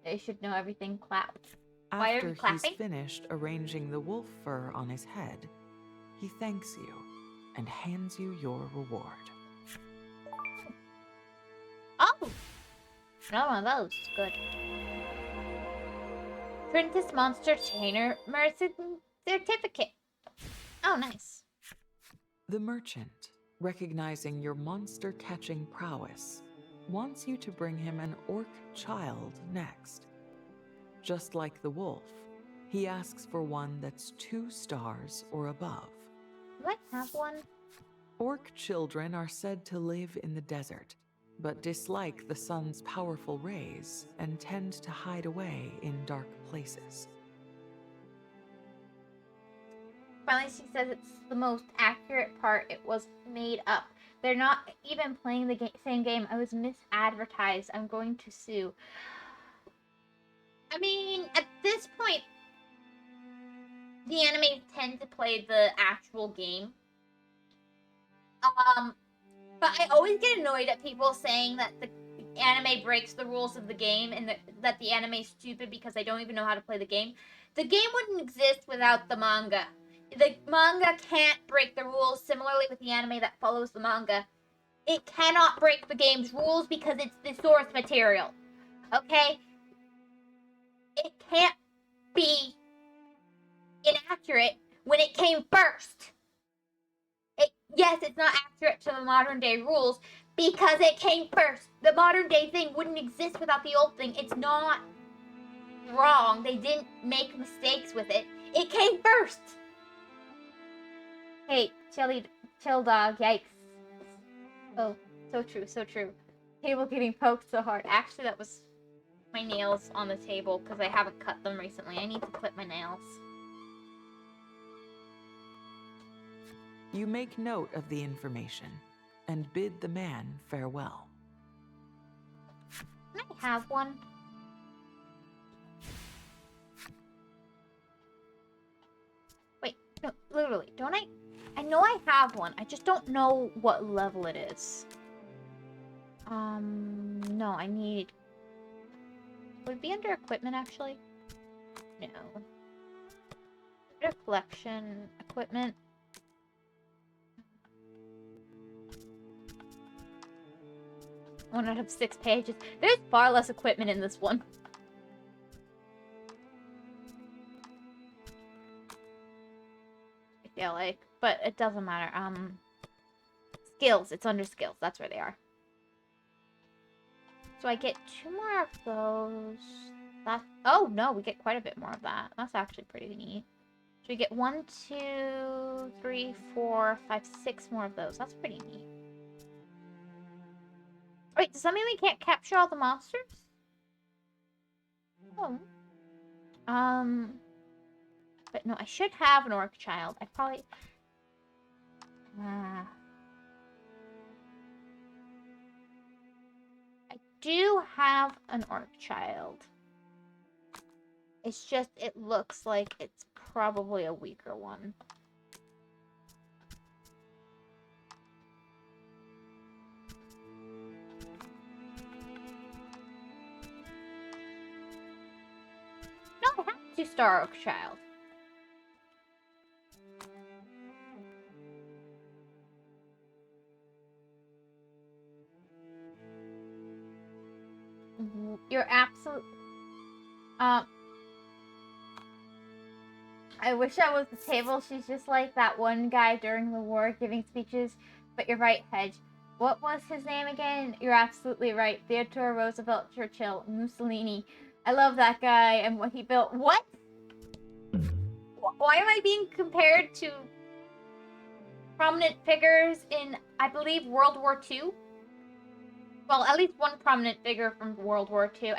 They should know everything. Clap. Why are you After clapping? he's finished arranging the wolf fur on his head, he thanks you and hands you your reward. Oh! No one of those. Good. Princess Monster Trainer certificate. Oh, nice. The merchant, recognizing your monster-catching prowess, wants you to bring him an orc child next. Just like the wolf, he asks for one that's 2 stars or above. Do I have one? Orc children are said to live in the desert, but dislike the sun's powerful rays and tend to hide away in dark places. Finally, she says it's the most accurate part. It was made up. They're not even playing the same game. I was misadvertised. I'm going to sue. I mean, at this point, the anime tend to play the actual game. But I always get annoyed at people saying that the anime breaks the rules of the game and that the anime is stupid because they don't even know how to play the game. The game wouldn't exist without the manga. The manga can't break the rules. Similarly with the anime that follows the manga, it cannot break the game's rules because it's the source material. Okay? It can't be inaccurate when it came first. Yes, it's not accurate to the modern day rules because it came first. The modern day thing wouldn't exist without the old thing. It's not wrong. They didn't make mistakes with it. It came first. Hey, chill dog, yikes. Oh, so true, so true. Table getting poked so hard. Actually, that was my nails on the table because I haven't cut them recently. I need to clip my nails. You make note of the information and bid the man farewell. Can I have one? Wait, no, literally, don't I? I know I have one. I just don't know what level it is. No, I need... Would it be under equipment, actually? No. Under collection, equipment. One out of 6 pages. There's far less equipment in this one. I feel like, but it doesn't matter. Skills. It's under skills. That's where they are. So I get 2 more of those. That's... Oh, no, we get quite a bit more of that. That's actually pretty neat. So we get 1, 2, 3, 4, 5, 6 more of those. That's pretty neat. Wait, does that mean we can't capture all the monsters? Oh. But no, I should have an orc child. I probably... I do have an orc child. It's just, it looks like it's probably a weaker one. No, I have a 2-star orc child. You're absolute. I wish I was the table. She's just like that one guy during the war giving speeches. But you're right, Hedge. What was his name again? You're absolutely right. Theodore Roosevelt Churchill, Mussolini. I love that guy and what he built. What? Why am I being compared to prominent figures in, I believe, World War II? Well, at least one prominent figure from World War II.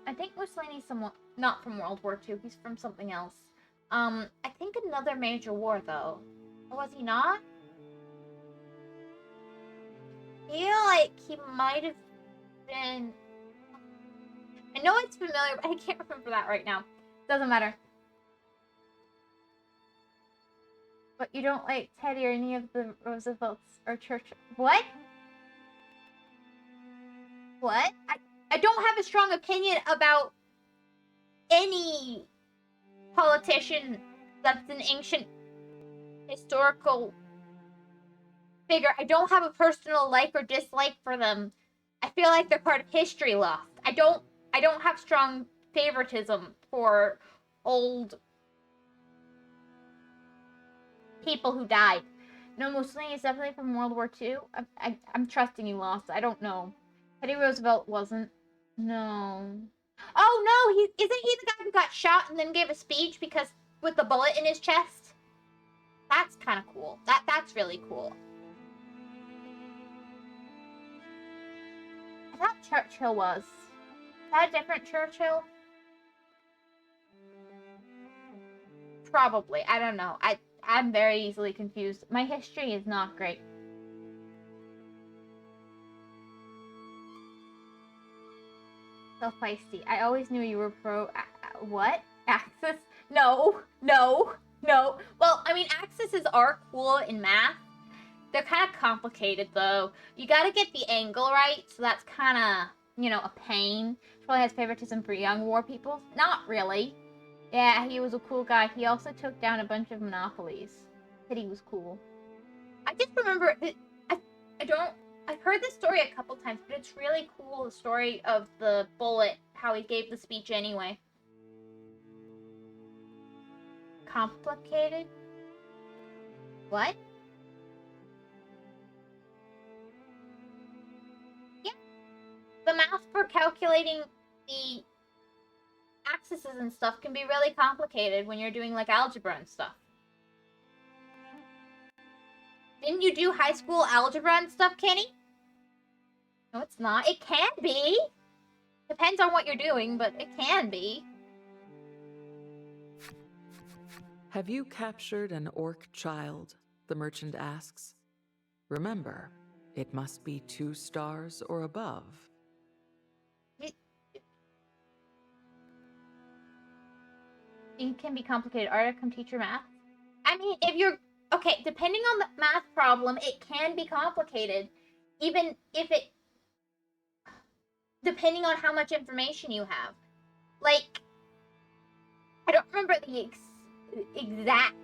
I think Mussolini's somewhat not from World War II. He's from something else. I think another major war though. Or was he not? I feel like he might have been. I know it's familiar, but I can't remember that right now. Doesn't matter. But you don't like Teddy or any of the Roosevelts or Churchill. What? What? I don't have a strong opinion about any politician that's an ancient historical figure. I don't have a personal like or dislike for them. I feel like they're part of history lost. I don't have strong favoritism for old people who died. No, Mussolini is definitely from World War II. I'm trusting you, Lost. I don't know. Teddy Roosevelt wasn't. No. Oh no, isn't he the guy who got shot and then gave a speech because with the bullet in his chest? That's kind of cool. That's really cool. I thought Churchill was. Is that a different Churchill? Probably. I don't know. I'm very easily confused. My history is not great. So feisty. I always knew you were pro. What? Axis? No. Well, I mean, axes are cool in math. They're kind of complicated, though. You gotta get the angle right, so that's kind of, a pain. Probably has favoritism for young war people. Not really. Yeah, he was a cool guy. He also took down a bunch of monopolies. Said he was cool. I just remember that I've heard this story a couple times, but it's really cool, the story of the bullet, how he gave the speech anyway. Complicated? What? Yeah. The math for calculating the axes and stuff can be really complicated when you're doing like algebra and stuff. Didn't you do high school algebra and stuff, Kenny? No, it's not. It can be. Depends on what you're doing, but it can be. Have you captured an orc child? The merchant asks. Remember, it must be 2 stars or above. It can be complicated. Arta, come teach your math. I mean, if you're... Okay, depending on the math problem, it can be complicated. Even if it... Depending on how much information you have. Like, I don't remember the exact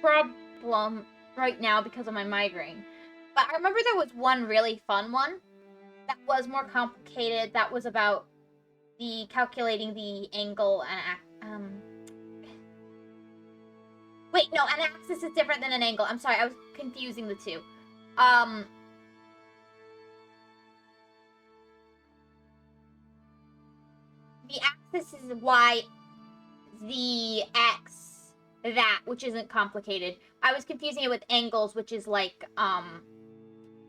problem right now because of my migraine. But I remember there was one really fun one that was more complicated. That was about the calculating the angle and wait, no, an axis is different than an angle. I'm sorry, I was confusing the two. The axis is y, the x, that, which isn't complicated. I was confusing it with angles, which is like, how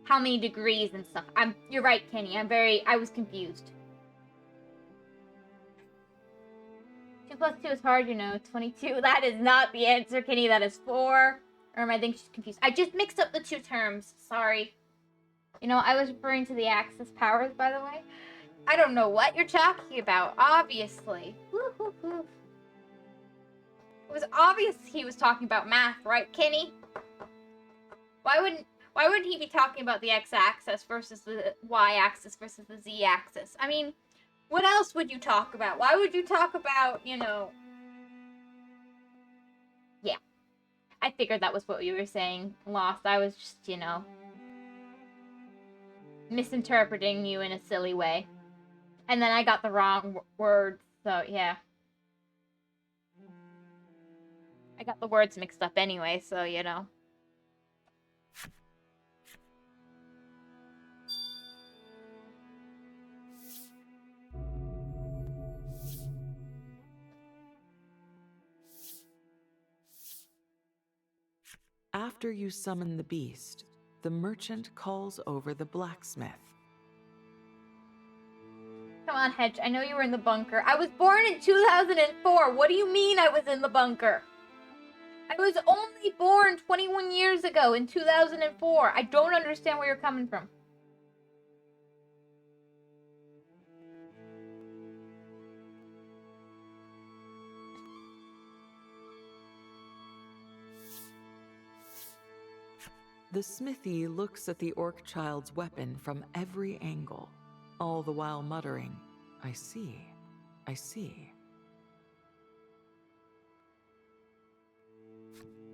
many degrees and stuff. You're right, Kenny. I was confused. 2 plus 2 is hard, 22. That is not the answer, Kenny. That is 4. Or I think she's confused. I just mixed up the 2 terms. Sorry. I was referring to the axis powers, by the way. I don't know what you're talking about, obviously. It was obvious he was talking about math, right, Kenny? Why wouldn't he be talking about the x-axis versus the y-axis versus the z-axis? I mean, what else would you talk about? Why would you talk about, Yeah. I figured that was what you were saying, Lost. I was just, misinterpreting you in a silly way. And then I got the wrong words, so yeah. I got the words mixed up anyway, so you know. After you summon the beast, the merchant calls over the blacksmith. Come on, Hedge. I know you were in the bunker. I was born in 2004. What do you mean I was in the bunker? I was only born 21 years ago in 2004. I don't understand where you're coming from. The smithy looks at the orc child's weapon from every angle, all the while muttering, "I see, I see."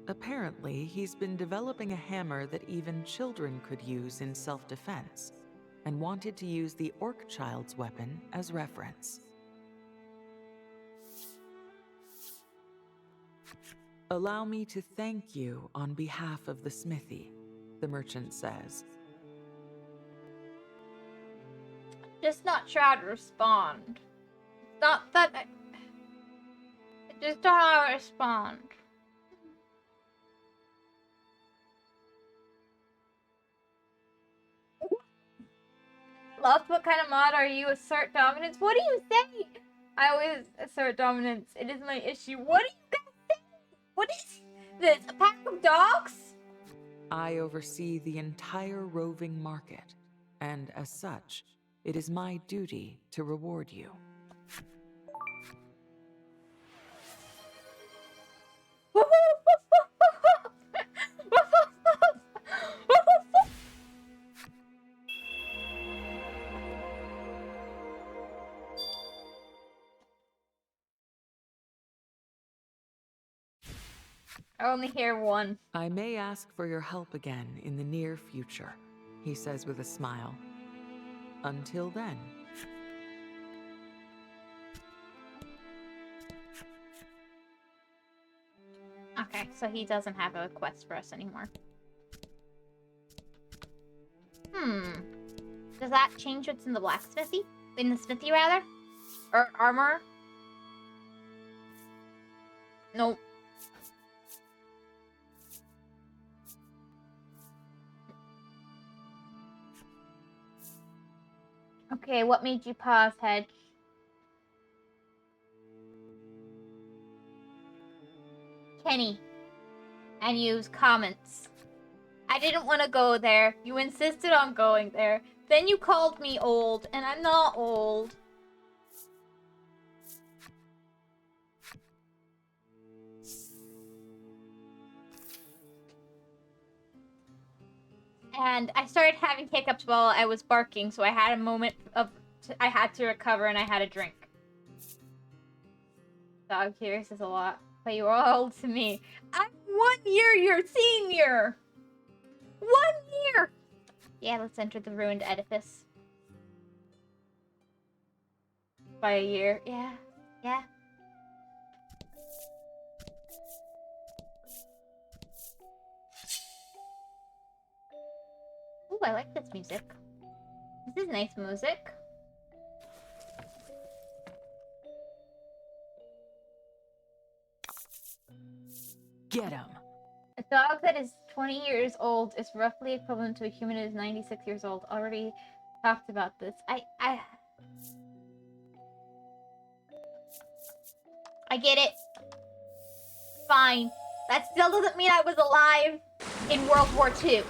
Apparently, he's been developing a hammer that even children could use in self-defense, and wanted to use the orc child's weapon as reference. "Allow me to thank you on behalf of the smithy," the merchant says. Just not sure how to respond. It's not that I just don't know how to respond. Lost, what kind of mod are you? Assert dominance? What do you say? I always assert dominance. It is my issue. What do you guys say? What is this? A pack of dogs? I oversee the entire roving market, and as such, it is my duty to reward you. I only hear one. I may ask for your help again in the near future, he says with a smile. Until then. Okay, so he doesn't have a quest for us anymore. Does that change what's in the blacksmithy? In the smithy, rather? Or armor? Nope. Okay, what made you pause, Hedge? Kenny. And use comments. I didn't want to go there. You insisted on going there. Then you called me old, and I'm not old. And I started having hiccups while I was barking, so I had a moment of... I had to recover and I had a drink. Dog curious is a lot. But you are old to me. I'm 1 year your senior! 1 year! Yeah, let's enter the ruined edifice. By a year. Yeah. Yeah. Ooh, I like this music. This is nice music. Get him! A dog that is 20 years old is roughly equivalent to a human that is 96 years old. Already talked about this. I get it. Fine. That still doesn't mean I was alive in World War II.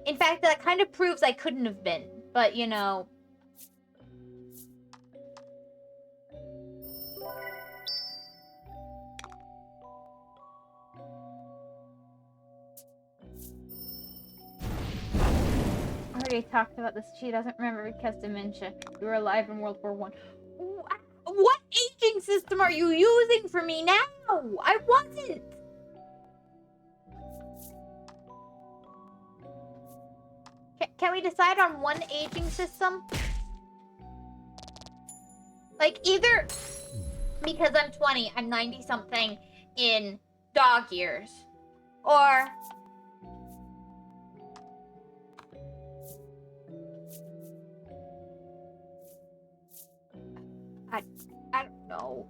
In fact, that kind of proves I couldn't have been. But, you know... I already talked about this. She doesn't remember because dementia. You were alive in World War I. What aging system are you using for me now? I wasn't! Can we decide on one aging system? Like, either because I'm 20, I'm 90-something in dog years. Or... I don't know.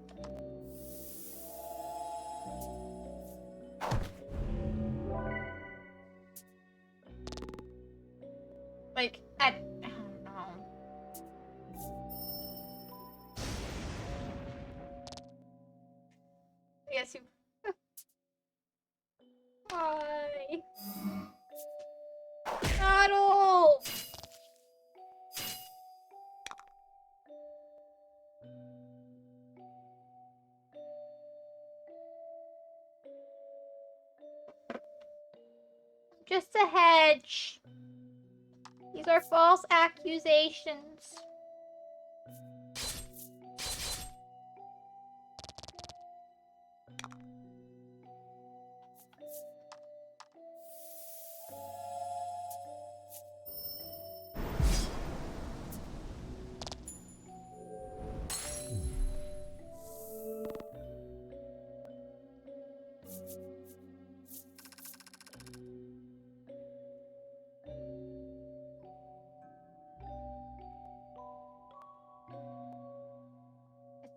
Like, I don't know. Yes, you... Why? Not old! Just a hedge. These are false accusations.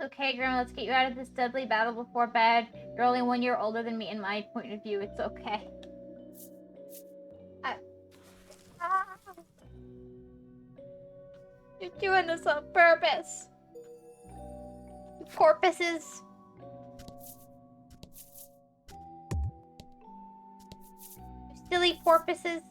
Okay, Grandma, let's get you out of this deadly battle before bed. You're only 1 year older than me in my point of view. It's okay. You're doing this on purpose. You porpoises. You silly porpoises.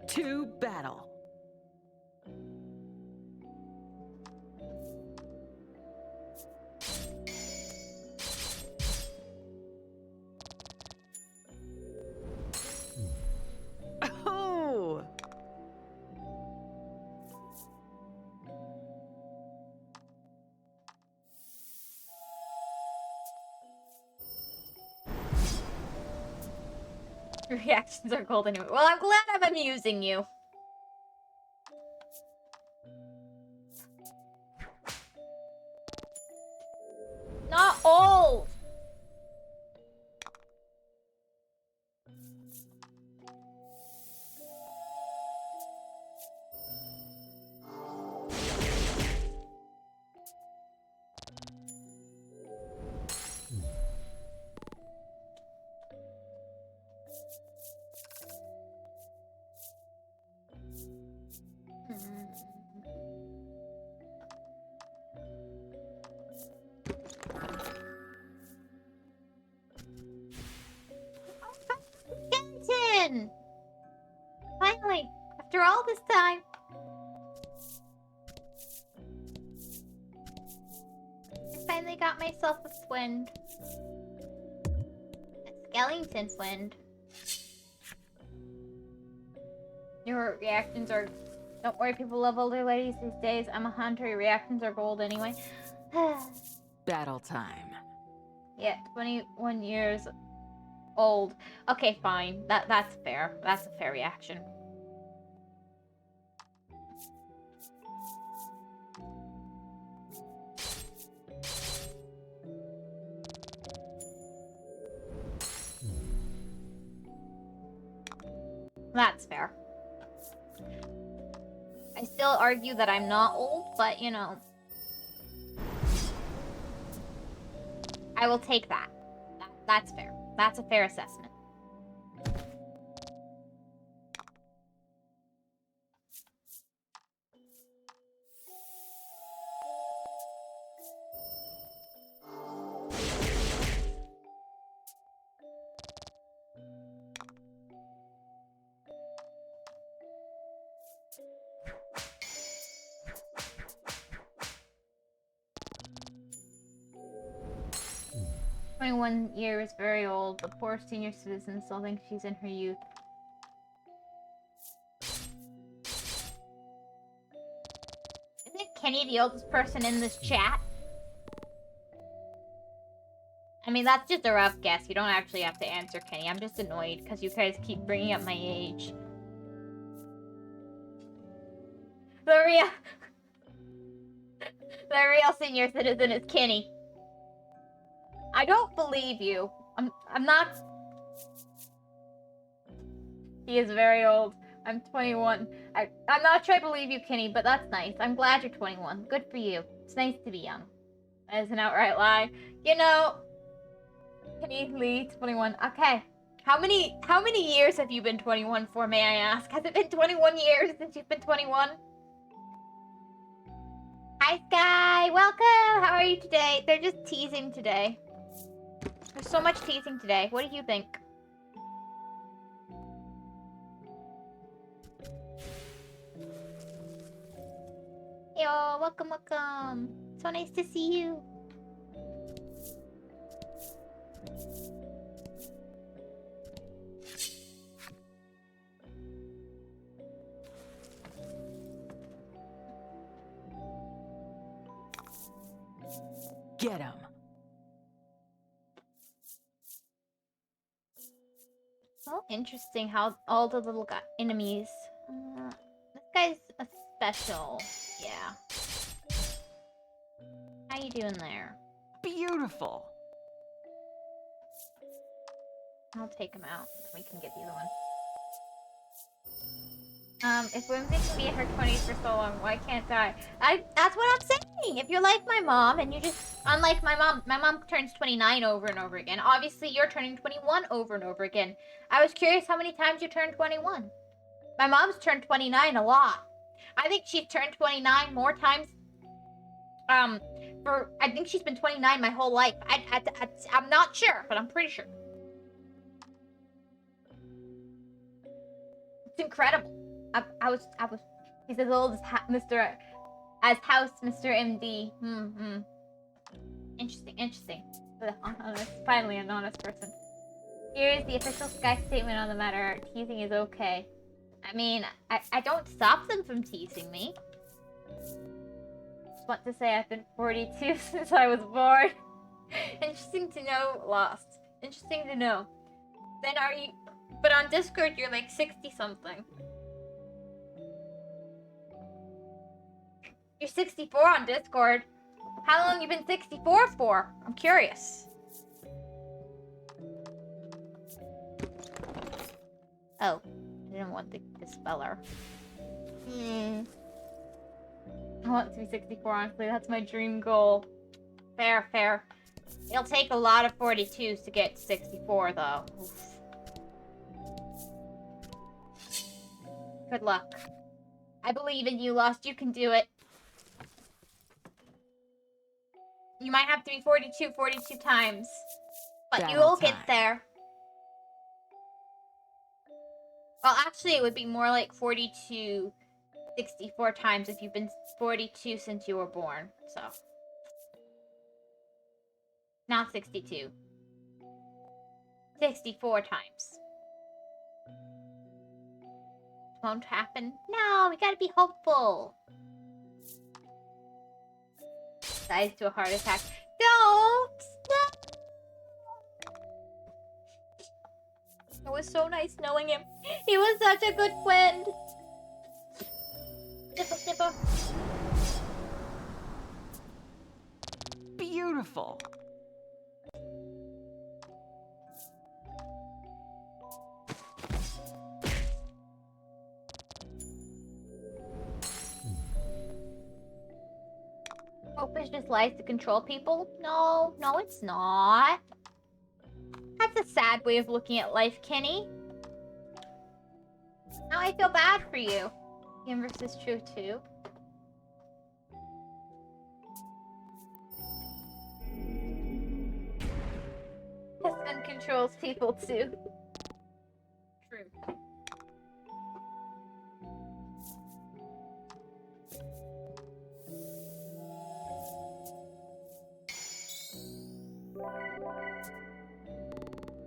To battle. Oh! Your reactions are gold anyway. Well, I'm glad I'm amusing you. Not old. Skeleton! Finally, after all this time. I finally got myself a friend. A skeleton friend. Your reactions are... Don't worry, people love older ladies these days. I'm a hunter, your reactions are gold anyway. Battle time. Yeah, 21 years old. Okay, fine. That's fair. That's a fair reaction. That's fair. I still argue that I'm not old, but you know. I will take that. That's fair. That's a fair assessment. "21 years, very old. The poor senior citizen still thinks she's in her youth." Isn't Kenny the oldest person in this chat? I mean, that's just a rough guess. You don't actually have to answer, Kenny. I'm just annoyed because you guys keep bringing up my age. The real senior citizen is Kenny. I don't believe you. I'm not... He is very old. I'm 21. I'm not sure I believe you, Kenny, but that's nice. I'm glad you're 21. Good for you. It's nice to be young. That is an outright lie. You know... Kenny Lee, 21. Okay. How many years have you been 21 for, may I ask? Has it been 21 years since you've been 21? Hi, Sky! Welcome! How are you today? They're just teasing today. There's so much teasing today. What do you think? Yo, welcome, welcome. So nice to see you. Get him. So interesting how all the little enemies. This guy's a special. Yeah. How you doing there? Beautiful. I'll take him out so we can get the other one. If Whimsy can be in her 20s for so long, why can't I? That's what I'm saying! If you're like my mom, and you just... Unlike my mom turns 29 over and over again. Obviously, you're turning 21 over and over again. I was curious how many times you turned 21. My mom's turned 29 a lot. I think she's turned 29 more times. I think she's been 29 my whole life. I'm not sure, but I'm pretty sure. It's incredible. He's as old as House Mr. MD. Interesting. Finally an honest person. Here's the official Sky statement on the matter. Teasing is okay. I mean, I don't stop them from teasing me. Just want to say I've been 42 since I was born. Interesting to know, Lost. Interesting to know. Then are you... But on Discord, you're like 60-something. You're 64 on Discord. How long you been 64 for? I'm curious. Oh, I didn't want the speller. I want to be 64, honestly. That's my dream goal. Fair. It'll take a lot of 42s to get to 64, though. Oof. Good luck. I believe in you, Lost. You can do it. You might have to be 42 times. But you will get there. Well, actually, it would be more like 42, 64 times if you've been 42 since you were born. So. Not 62. 64 times. Won't happen. No, we gotta be hopeful. Dies to a heart attack. Don't! It was so nice knowing him. He was such a good friend. Snipper. Beautiful. Hope is just lies to control people? No, it's not. That's a sad way of looking at life, Kenny. Now I feel bad for you. The inverse is true, too. Husband controls people, too. True.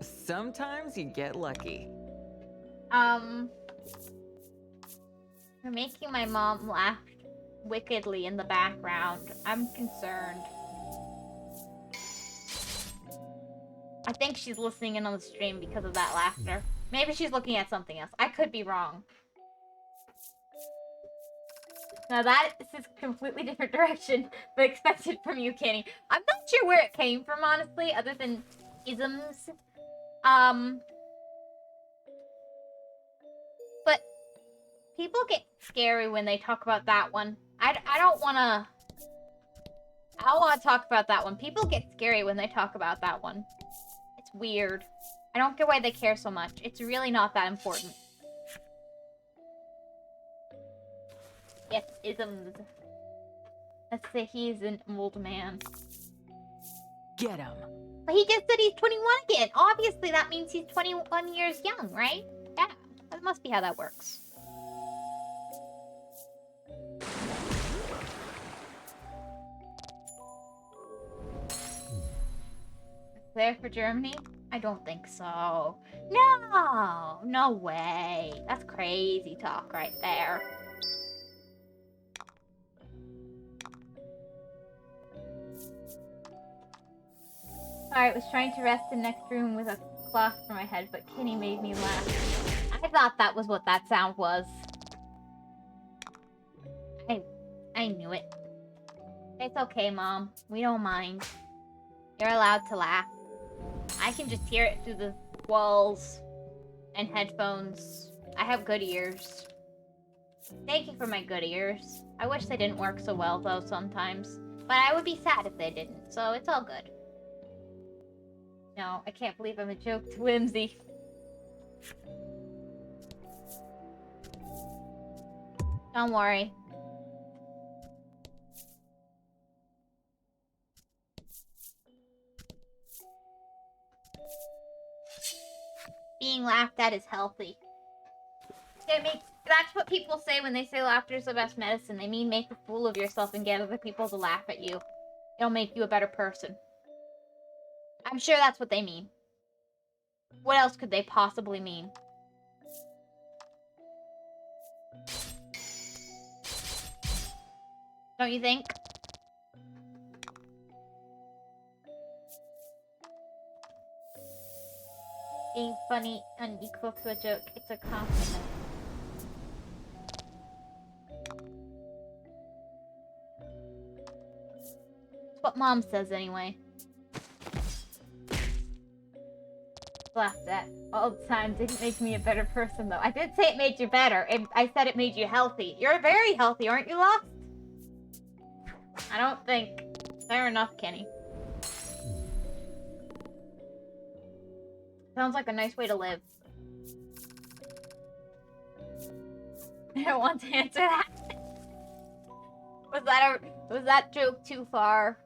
Sometimes you get lucky. You're making my mom laugh wickedly in the background. I'm concerned. I think she's listening in on the stream because of that laughter. Maybe she's looking at something else. I could be wrong. Now that is a completely different direction, but expected from you, Kenny. I'm not sure where it came from, honestly, other than isms. But people get scary when they talk about that one. I don't wanna... I don't wanna talk about that one. People get scary when they talk about that one. It's weird. I don't get why they care so much. It's really not that important. Yes, isms. Let's say he's an old man. Get him. But he just said he's 21 again. Obviously, that means he's 21 years young, right? Yeah, that must be how that works. There for Germany? I don't think so. No! No way. That's crazy talk right there. Sorry, I was trying to rest in the next room with a cloth for my head, but Kenny made me laugh. I thought that was what that sound was. I knew it. It's okay, Mom. We don't mind. You're allowed to laugh. I can just hear it through the walls and headphones. I have good ears. Thank you for my good ears. I wish they didn't work so well, though, sometimes. But I would be sad if they didn't, so it's all good. No, I can't believe I'm a joke to Whimsy. Don't worry. Being laughed at is healthy. That's what people say when they say laughter is the best medicine. They mean make a fool of yourself and get other people to laugh at you. It'll make you a better person. I'm sure that's what they mean. What else could they possibly mean? Don't you think? Being funny and equal to a joke, it's a compliment. It's what Mom says anyway. Laughed at all the time. Didn't make me a better person though. I did say it made you better. I said it made you healthy. You're very healthy, aren't you, Lost? I don't think. Fair enough, Kenny. Sounds like a nice way to live. I don't want to answer that. Was that joke too far?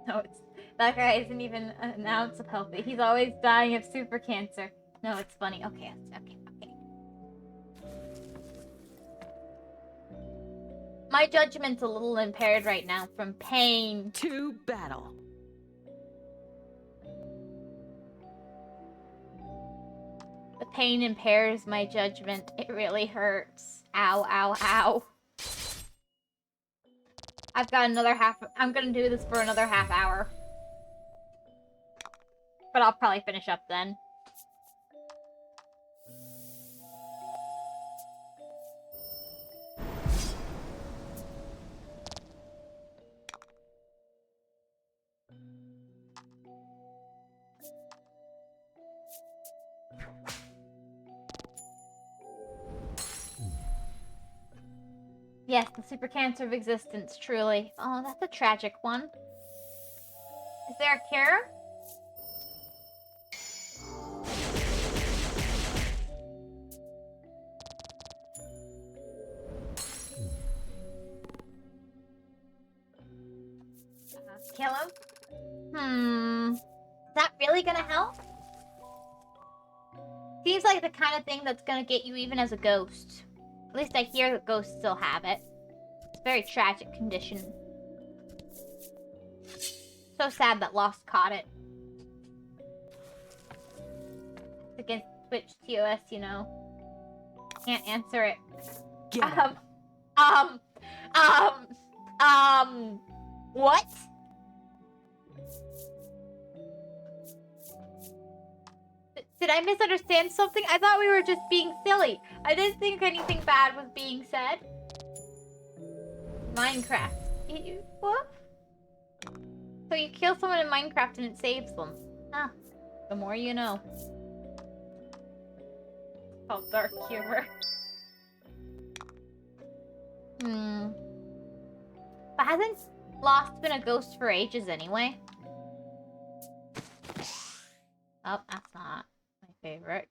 No, that guy isn't even an ounce of healthy. He's always dying of super cancer. No, it's funny. Okay. My judgment's a little impaired right now from pain. To battle. The pain impairs my judgment. It really hurts. Ow, ow, ow. I've got another I'm gonna do this for another half hour. But I'll probably finish up then. Yes, the super cancer of existence, truly. Oh, that's a tragic one. Is there a cure? Kill him? Is that really gonna help? Seems like the kind of thing that's gonna get you even as a ghost. At least I hear that ghosts still have it. It's a very tragic condition. So sad that Lost caught it. It's against Twitch TOS, you know. Can't answer it. Get him. What? Did I misunderstand something? I thought we were just being silly. I didn't think anything bad was being said. Minecraft. What? So you kill someone in Minecraft and it saves them. Huh. The more you know. It's called dark humor. But hasn't Lost been a ghost for ages anyway? Oh, that's not my favorite.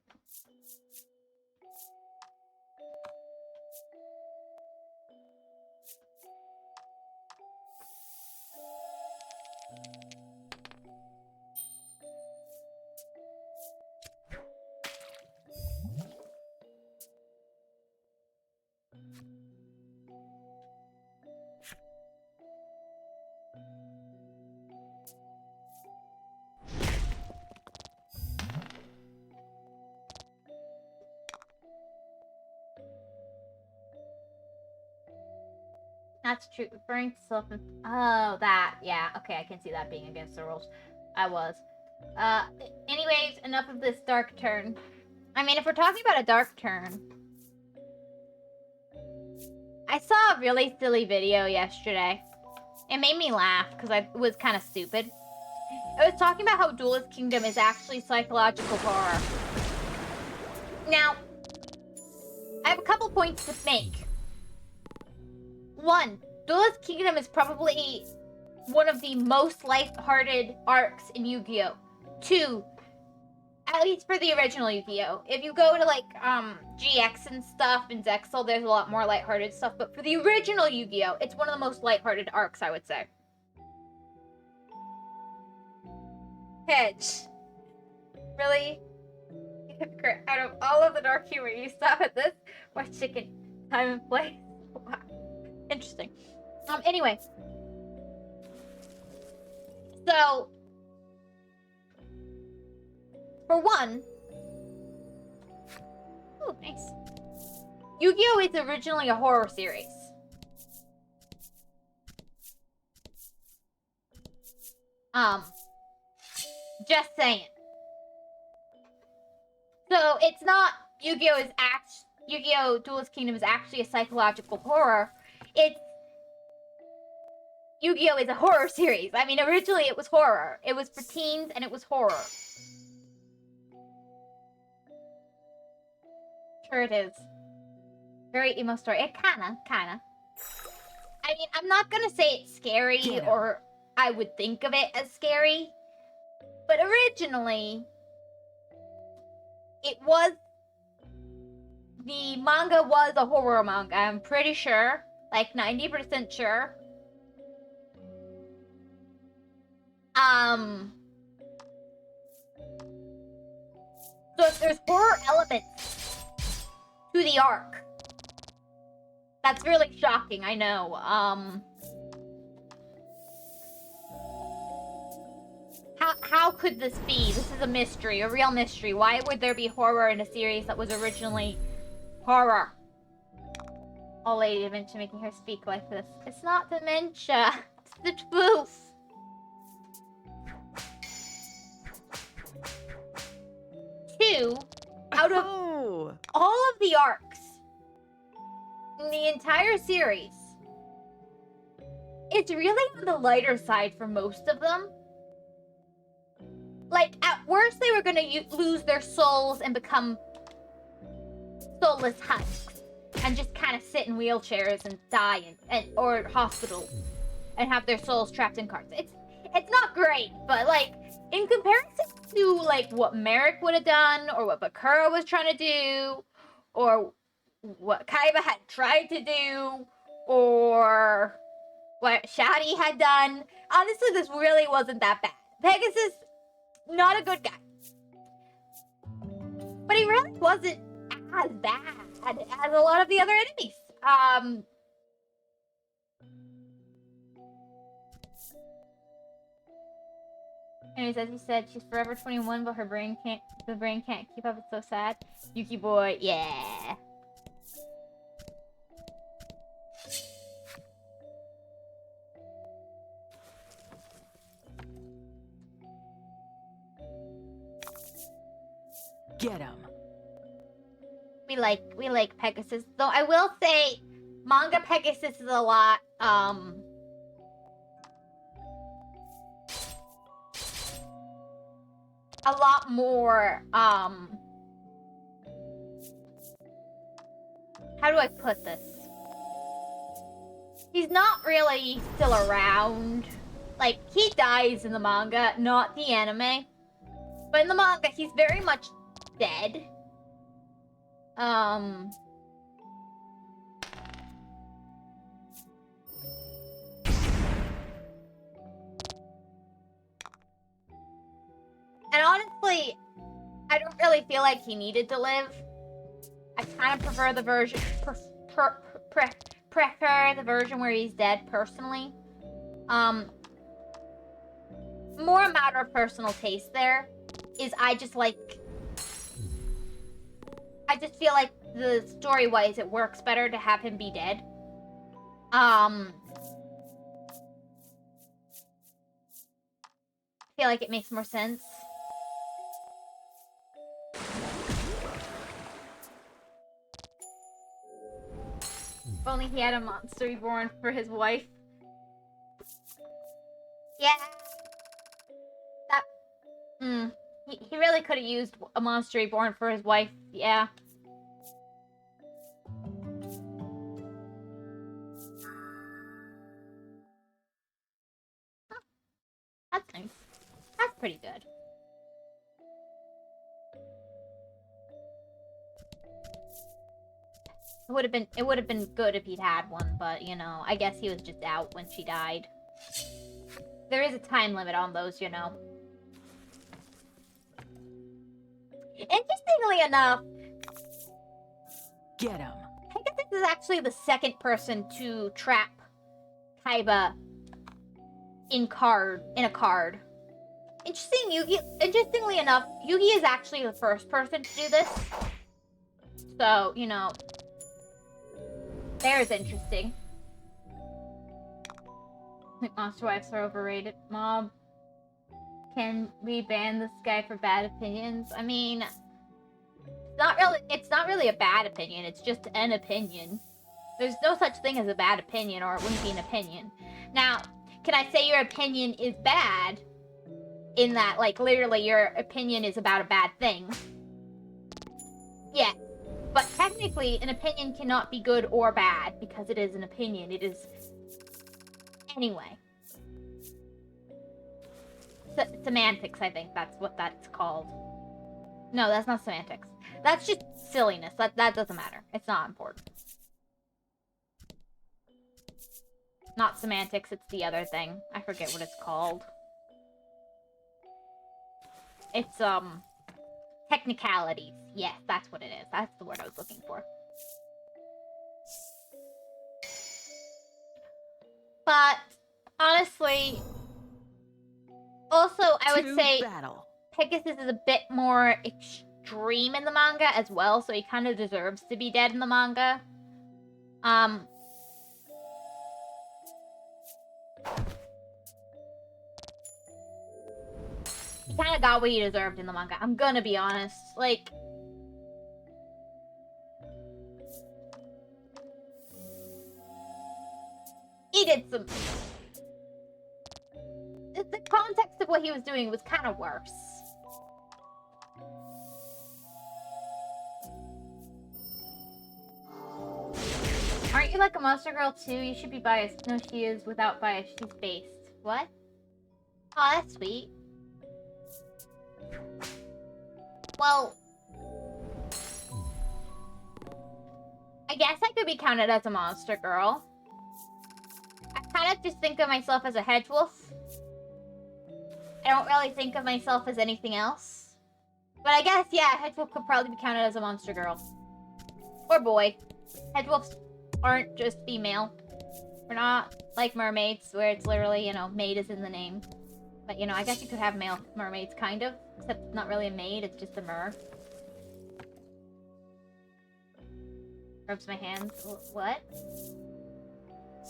That's true. Referring to self. Oh, that. Yeah. Okay, I can see that being against the rules. I was. Anyways, enough of this dark turn. I mean, if we're talking about a dark turn, I saw a really silly video yesterday. It made me laugh because it was kind of stupid. It was talking about how Duelist Kingdom is actually psychological horror. Now, I have a couple points to make. One, Duelist Kingdom is probably one of the most light-hearted arcs in Yu-Gi-Oh! Two, at least for the original Yu-Gi-Oh! If you go to, like, GX and stuff in Zexal, there's a lot more light-hearted stuff. But for the original Yu-Gi-Oh! It's one of the most light-hearted arcs, I would say. Hedge. Really? Out of all of the dark humor, you stop at this? What chicken? Time and place? Wow. Interesting. Anyway. So, for one, oh, nice. Yu-Gi-Oh! Is originally a horror series. Just saying. So, it's not Yu-Gi-Oh! Duelist Kingdom is actually a psychological horror. It's Yu-Gi-Oh! Is a horror series. I mean, originally it was horror. It was for teens and it was horror. Sure it is. Very emo story. It kinda. I mean, I'm not gonna say it's scary or I would think of it as scary. But originally, the manga was a horror manga, I'm pretty sure. Like 90% sure. So if there's horror elements to the arc, that's really shocking, I know. How could this be? This is a mystery, a real mystery. Why would there be horror in a series that was originally horror? Oh, lady dementia making her speak like this. It's not dementia. It's the truth. Two, out of all of the arcs in the entire series, it's really on the lighter side for most of them. Like, at worst, they were gonna lose their souls and become soulless husks. And just kind of sit in wheelchairs and die or hospital. And have their souls trapped in carts. It's not great, but, like, in comparison to, like, what Merrick would have done, or what Bakura was trying to do, or what Kaiba had tried to do, or what Shadi had done, honestly, this really wasn't that bad. Pegasus, not a good guy. But he really wasn't as bad as a lot of the other enemies. Anyways, as you said, she's forever 21, but the brain can't keep up. It's so sad. Yuki boy, yeah. Get him. We like Pegasus. Though I will say, manga Pegasus is a lot, more, how do I put this? He's not really still around. Like, he dies in the manga, not the anime. But in the manga, he's very much dead. And honestly, I don't really feel like he needed to live. I kind of prefer the version, prefer the version where he's dead, personally. More a matter of personal taste there. Is I just feel like the story-wise, it works better to have him be dead. I feel like it makes more sense. If only he had a monster reborn for his wife. Yeah. He really could have used a monster reborn for his wife. Yeah. Huh. That's nice. That's pretty good. It would have been good if he'd had one, but you know, I guess he was just out when she died. There is a time limit on those, you know. Interestingly enough, Get him. Pegasus is actually the second person to trap Kaiba in a card. Interestingly enough, Yugi is actually the first person to do this. So, you know, there's interesting. I think monster wives are overrated. Mob, can we ban this guy for bad opinions? I mean, it's not really a bad opinion, it's just an opinion. There's no such thing as a bad opinion, or it wouldn't be an opinion. Now, can I say your opinion is bad? In that, like, literally your opinion is about a bad thing. Yeah. But technically, an opinion cannot be good or bad, because it is an opinion. It is... Anyway. Semantics, I think that's what that's called. No, that's not semantics. That's just silliness. That doesn't matter. It's not important. Not semantics, it's the other thing. I forget what it's called. It's, technicalities. Yes, that's what it is. That's the word I was looking for. But, honestly... Also, I would say Pegasus is a bit more extreme in the manga as well, so he kind of deserves to be dead in the manga. He kind of got what he deserved in the manga. I'm gonna be honest. Like... He did some... The context of what he was doing was kind of worse. Aren't you like a monster girl too? You should be biased. No, she is without bias. She's based. What? Oh, that's sweet. Well... I guess I could be counted as a monster girl. I kind of just think of myself as a hedge wolf. I don't really think of myself as anything else. But I guess, yeah, hedgewolf could probably be counted as a monster girl. Or boy. Hedgewolves aren't just female. We're not like mermaids, where it's literally, you know, maid is in the name. But, you know, I guess you could have male mermaids, kind of. Except not really a maid, it's just a mer. Rubs my hands. What?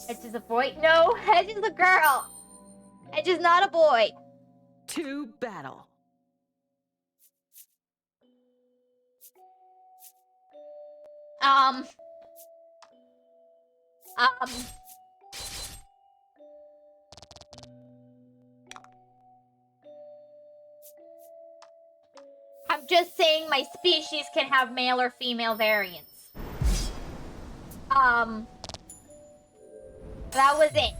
Hedge is a boy? No, Hedge is a girl! Hedge is not a boy! To battle. I'm just saying my species can have male or female variants. That was it.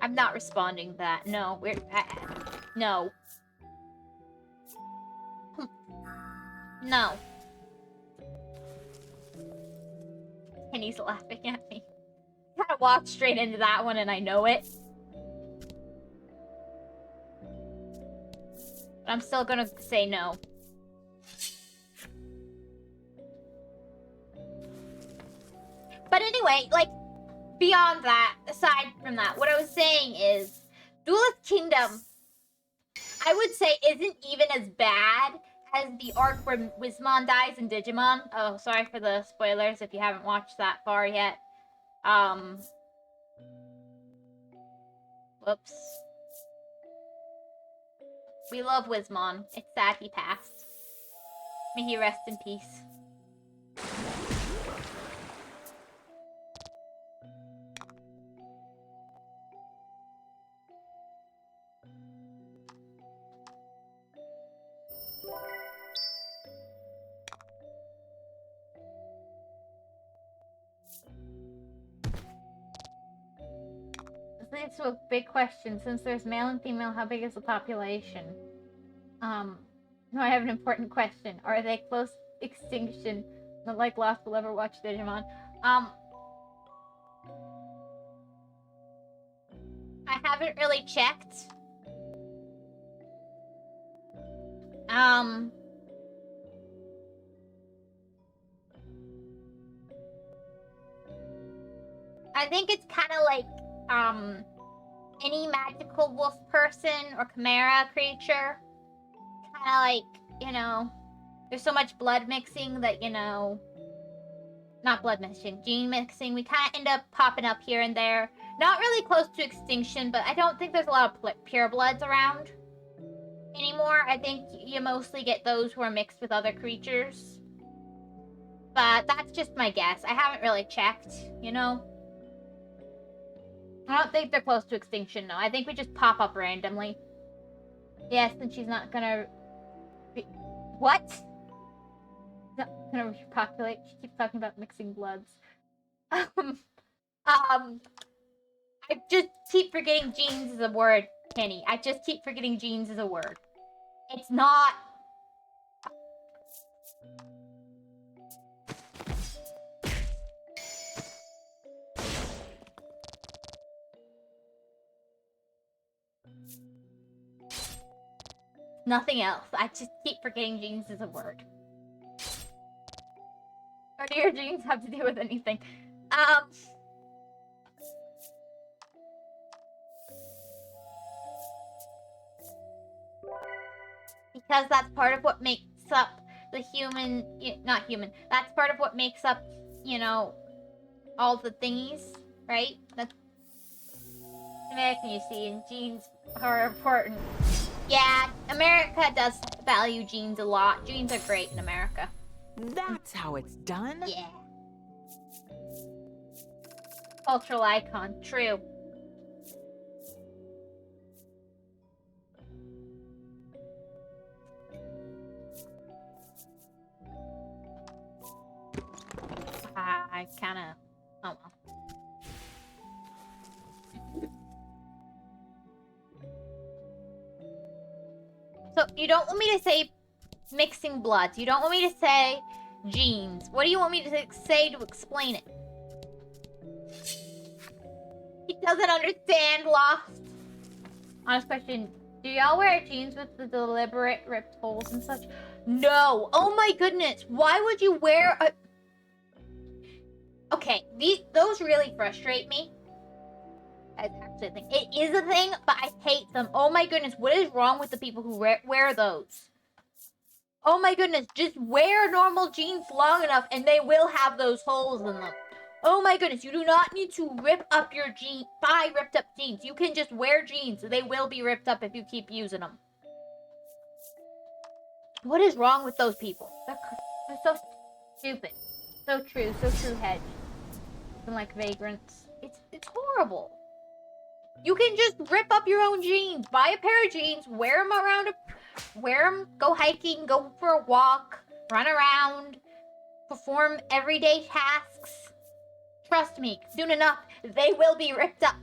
I'm not responding to that. No, no. No. And he's laughing at me. I kinda walked straight into that one and I know it. But I'm still gonna say no. But anyway, like, beyond that, aside from that, what I was saying is, Duelist Kingdom, I would say, isn't even as bad as the arc where Wismon dies in Digimon. Oh, sorry for the spoilers if you haven't watched that far yet. Whoops. We love Wismon. It's sad he passed. May he rest in peace. This leads to a big question. Since there's male and female, how big is the population? No, I have an important question. Are they close to extinction? Not like Lost will ever watch Digimon. I haven't really checked. I think it's kind of like, any magical wolf person or chimera creature. Kind of like, you know, there's so much blood mixing that, you know, not blood mixing, gene mixing. We kind of end up popping up here and there. Not really close to extinction, but I don't think there's a lot of pure bloods around anymore. I think you mostly get those who are mixed with other creatures. But that's just my guess. I haven't really checked, you know? I don't think they're close to extinction, no. I think we just pop up randomly. Yes, and she's not gonna... What? Not gonna repopulate. She keeps talking about mixing bloods. I just keep forgetting genes is a word, Kenny. I just keep forgetting genes is a word. It's not... Nothing else. I just keep forgetting genes is a word. Or do your genes have to do with anything? Because that's part of what makes up the human... Not human. That's part of what makes up, you know, all the thingies, right? That's American, you see, and genes are important. Yeah, America does value genes a lot. Genes are great in America. That's how it's done? Yeah. Cultural icon, true. I kinda... Oh well. So, you don't want me to say mixing bloods. You don't want me to say genes. What do you want me to say to explain it? He doesn't understand, Lost. Honest question. Do y'all wear jeans with the deliberate ripped holes and such? No. Oh my goodness. Why would you wear a... Okay, those really frustrate me. That's actually a thing. It is a thing, but I hate them. Oh my goodness, what is wrong with the people who wear those? Oh my goodness, just wear normal jeans long enough and they will have those holes in them. Oh my goodness, you do not need to rip up your jeans, buy ripped up jeans. You can just wear jeans. They will be ripped up if you keep using them. What is wrong with those people? They're so stupid. So true, Hedge. And like vagrants. It's horrible. You can just rip up your own jeans. Buy a pair of jeans, wear them around, go hiking, go for a walk, run around, perform everyday tasks. Trust me, soon enough, they will be ripped up.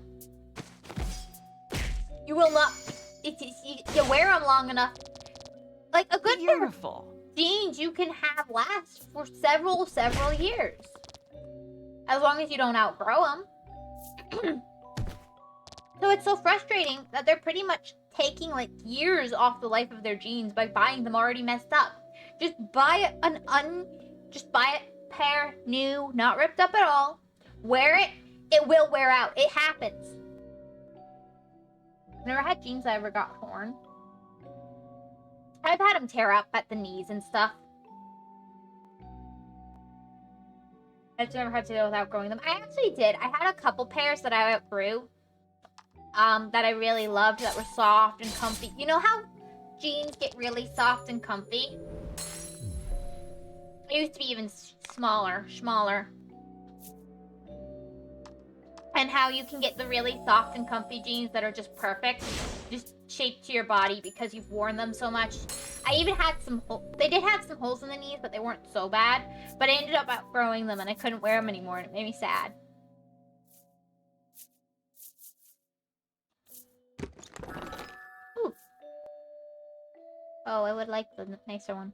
You will not, you wear them long enough. Like a good pair of jeans you can have last for several years. As long as you don't outgrow them. So it's so frustrating that they're pretty much taking like years off the life of their jeans by buying them already messed up. Just buy a pair new, not ripped up at all. Wear it, it will wear out. It happens. I've never had jeans that ever got torn. I've had them tear up at the knees and stuff. I've never had to deal with outgrowing them. I actually did. I had a couple pairs that I outgrew. That I really loved, that were soft and comfy. You know how jeans get really soft and comfy? It used to be even smaller. And how you can get the really soft and comfy jeans that are just perfect, just shaped to your body because you've worn them so much. I even had they did have some holes in the knees, but they weren't so bad. But I ended up outgrowing them and I couldn't wear them anymore and it made me sad. Ooh. Oh, I would like the nicer one.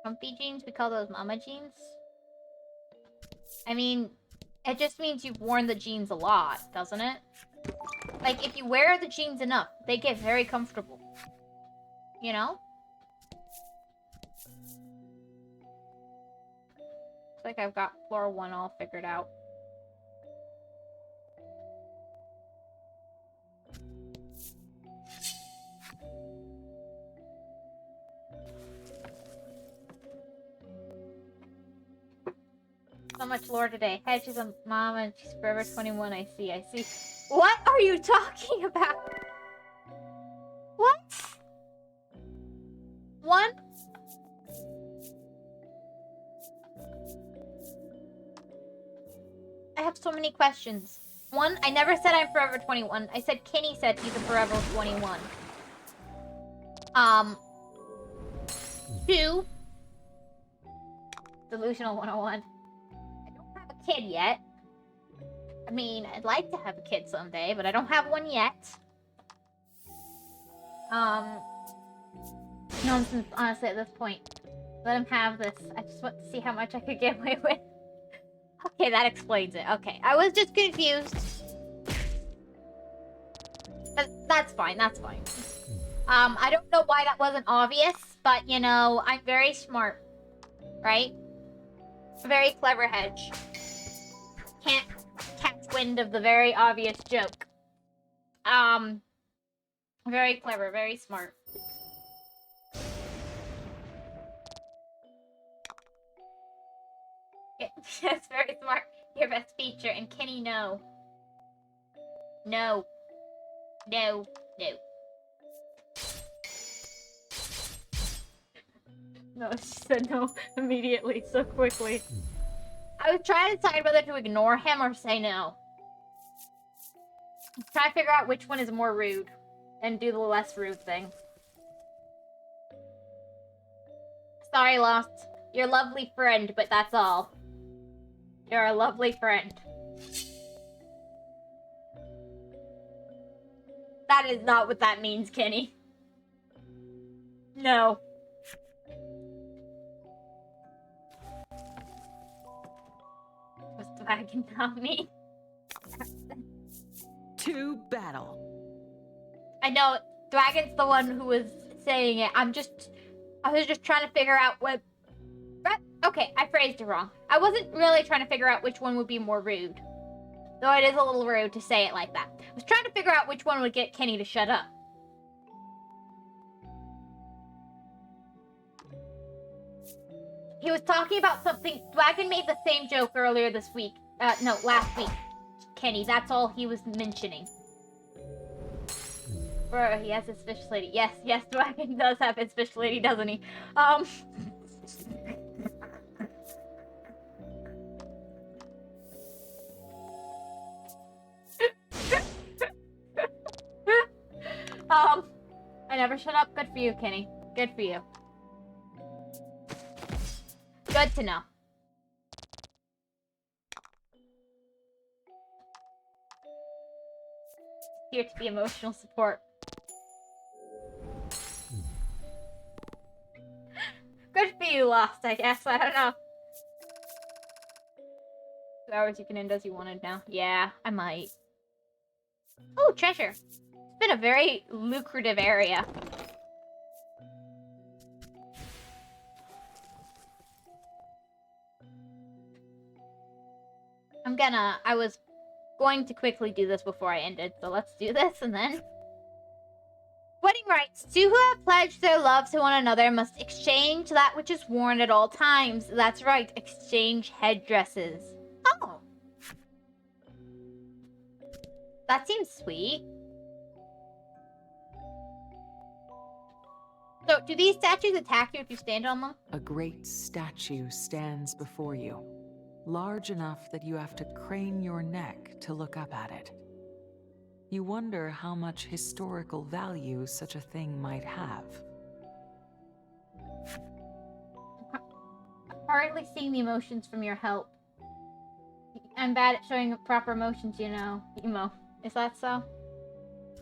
Comfy jeans? We call those mama jeans? I mean, it just means you've worn the jeans a lot, doesn't it? Like, if you wear the jeans enough, they get very comfortable. You know? Looks like I've got floor 1 all figured out. So much lore today. Hedge is a mom and she's forever 21. I see. What are you talking about? What? One? I have so many questions. One, I never said I'm forever 21. I said Kenny said he's a forever 21. Two. Delusional 101. Kid yet. I mean, I'd like to have a kid someday, but I don't have one yet. Nonsense, honestly, at this point. Let him have this. I just want to see how much I could get away with. Okay, that explains it. Okay, I was just confused. But that's fine, that's fine. I don't know why that wasn't obvious, but, you know, I'm very smart. Right? A very clever Hedge. Can't catch wind of the very obvious joke. Very clever, very smart. Yes, very smart. Your best feature, and Kenny, no. No. No. No. No, she said no immediately, so quickly. I was trying to decide whether to ignore him or say no. Try to figure out which one is more rude, and do the less rude thing. Sorry, Lost. You're a lovely friend, but that's all. You're a lovely friend. That is not what that means, Kenny. No. What's dragon not me? To battle. I know, Dragon's the one who was saying it. I was just trying to figure out what... Okay, I phrased it wrong. I wasn't really trying to figure out which one would be more rude. Though it is a little rude to say it like that. I was trying to figure out which one would get Kenny to shut up. He was talking about something... Dragon made the same joke earlier this week. No, last week. Kenny, that's all he was mentioning. Bro, he has his fish lady. Yes, Dragon does have his fish lady, doesn't he? I never shut up. Good for you, Kenny. Good for you. Good to know. Here to be emotional support. Good for you, Lost, I guess. I don't know. 2 hours you can end as you wanted now. Yeah, I might. Oh, treasure. It's been a very lucrative area. I was going to quickly do this before I ended, so let's do this and then... Wedding rites. Two who have pledged their love to one another must exchange that which is worn at all times. That's right, exchange headdresses. Oh. That seems sweet. So, do these statues attack you if you stand on them? A great statue stands before you, large enough that you have to crane your neck to look up at it. You wonder how much historical value such a thing might have. I'm hardly seeing the emotions from your help. I'm bad at showing proper emotions, you know. Emo. Is that so?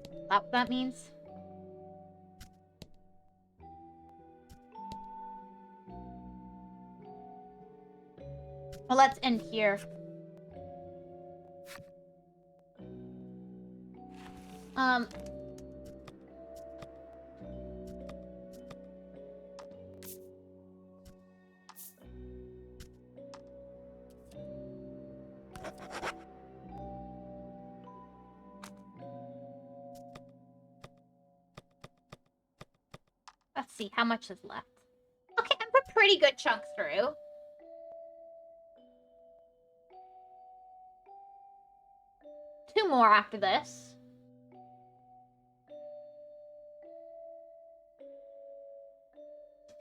Is that what that means? Well, let's end here. Let's see, how much is left? Okay, I'm a pretty good chunk through. Two more after this.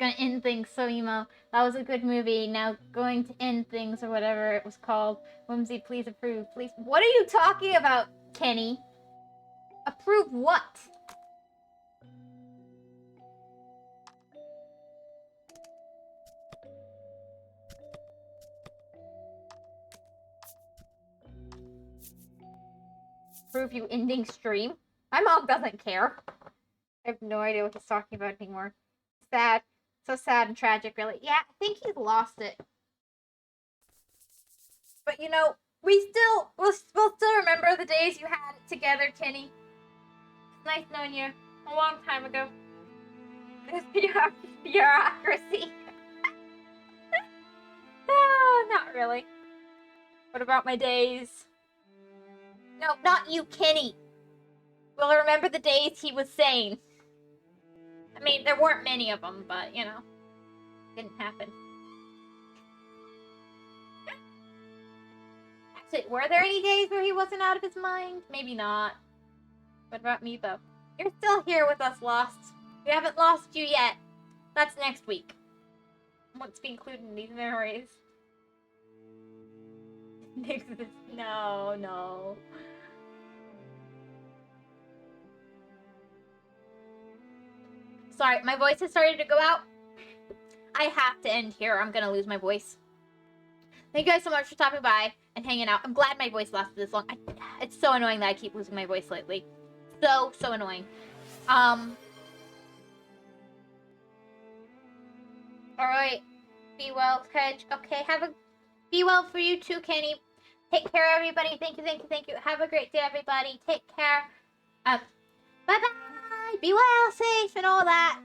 Gonna end things, so emo. That was a good movie. Now going to end things or whatever it was called. Whimsy, please approve. Please. What are you talking about, Kenny? Approve what? Approve you ending stream? My mom doesn't care. I have no idea what he's talking about anymore. Sad. So sad and tragic, really. Yeah, I think he's lost it. But you know, we'll still remember the days you had it together, Kenny. It's nice knowing you a long time ago. This bureaucracy. Oh, not really. What about my days? No, not you, Kenny. We'll remember the days he was sane. I mean, there weren't many of them, but, you know, didn't happen. Were there any days where he wasn't out of his mind? Maybe not. What about me, though? You're still here with us, Lost. We haven't lost you yet. That's next week. What's be included in these memories? No, no. Sorry, my voice has started to go out. I have to end here. I'm gonna lose my voice. Thank you guys so much for stopping by and hanging out. I'm glad my voice lasted this long. It's so annoying that I keep losing my voice lately. So annoying. Alright. Be well, Kedge. Okay, be well for you too, Kenny. Take care, everybody. Thank you. Have a great day, everybody. Take care. Bye-bye. Be well, safe, and all that.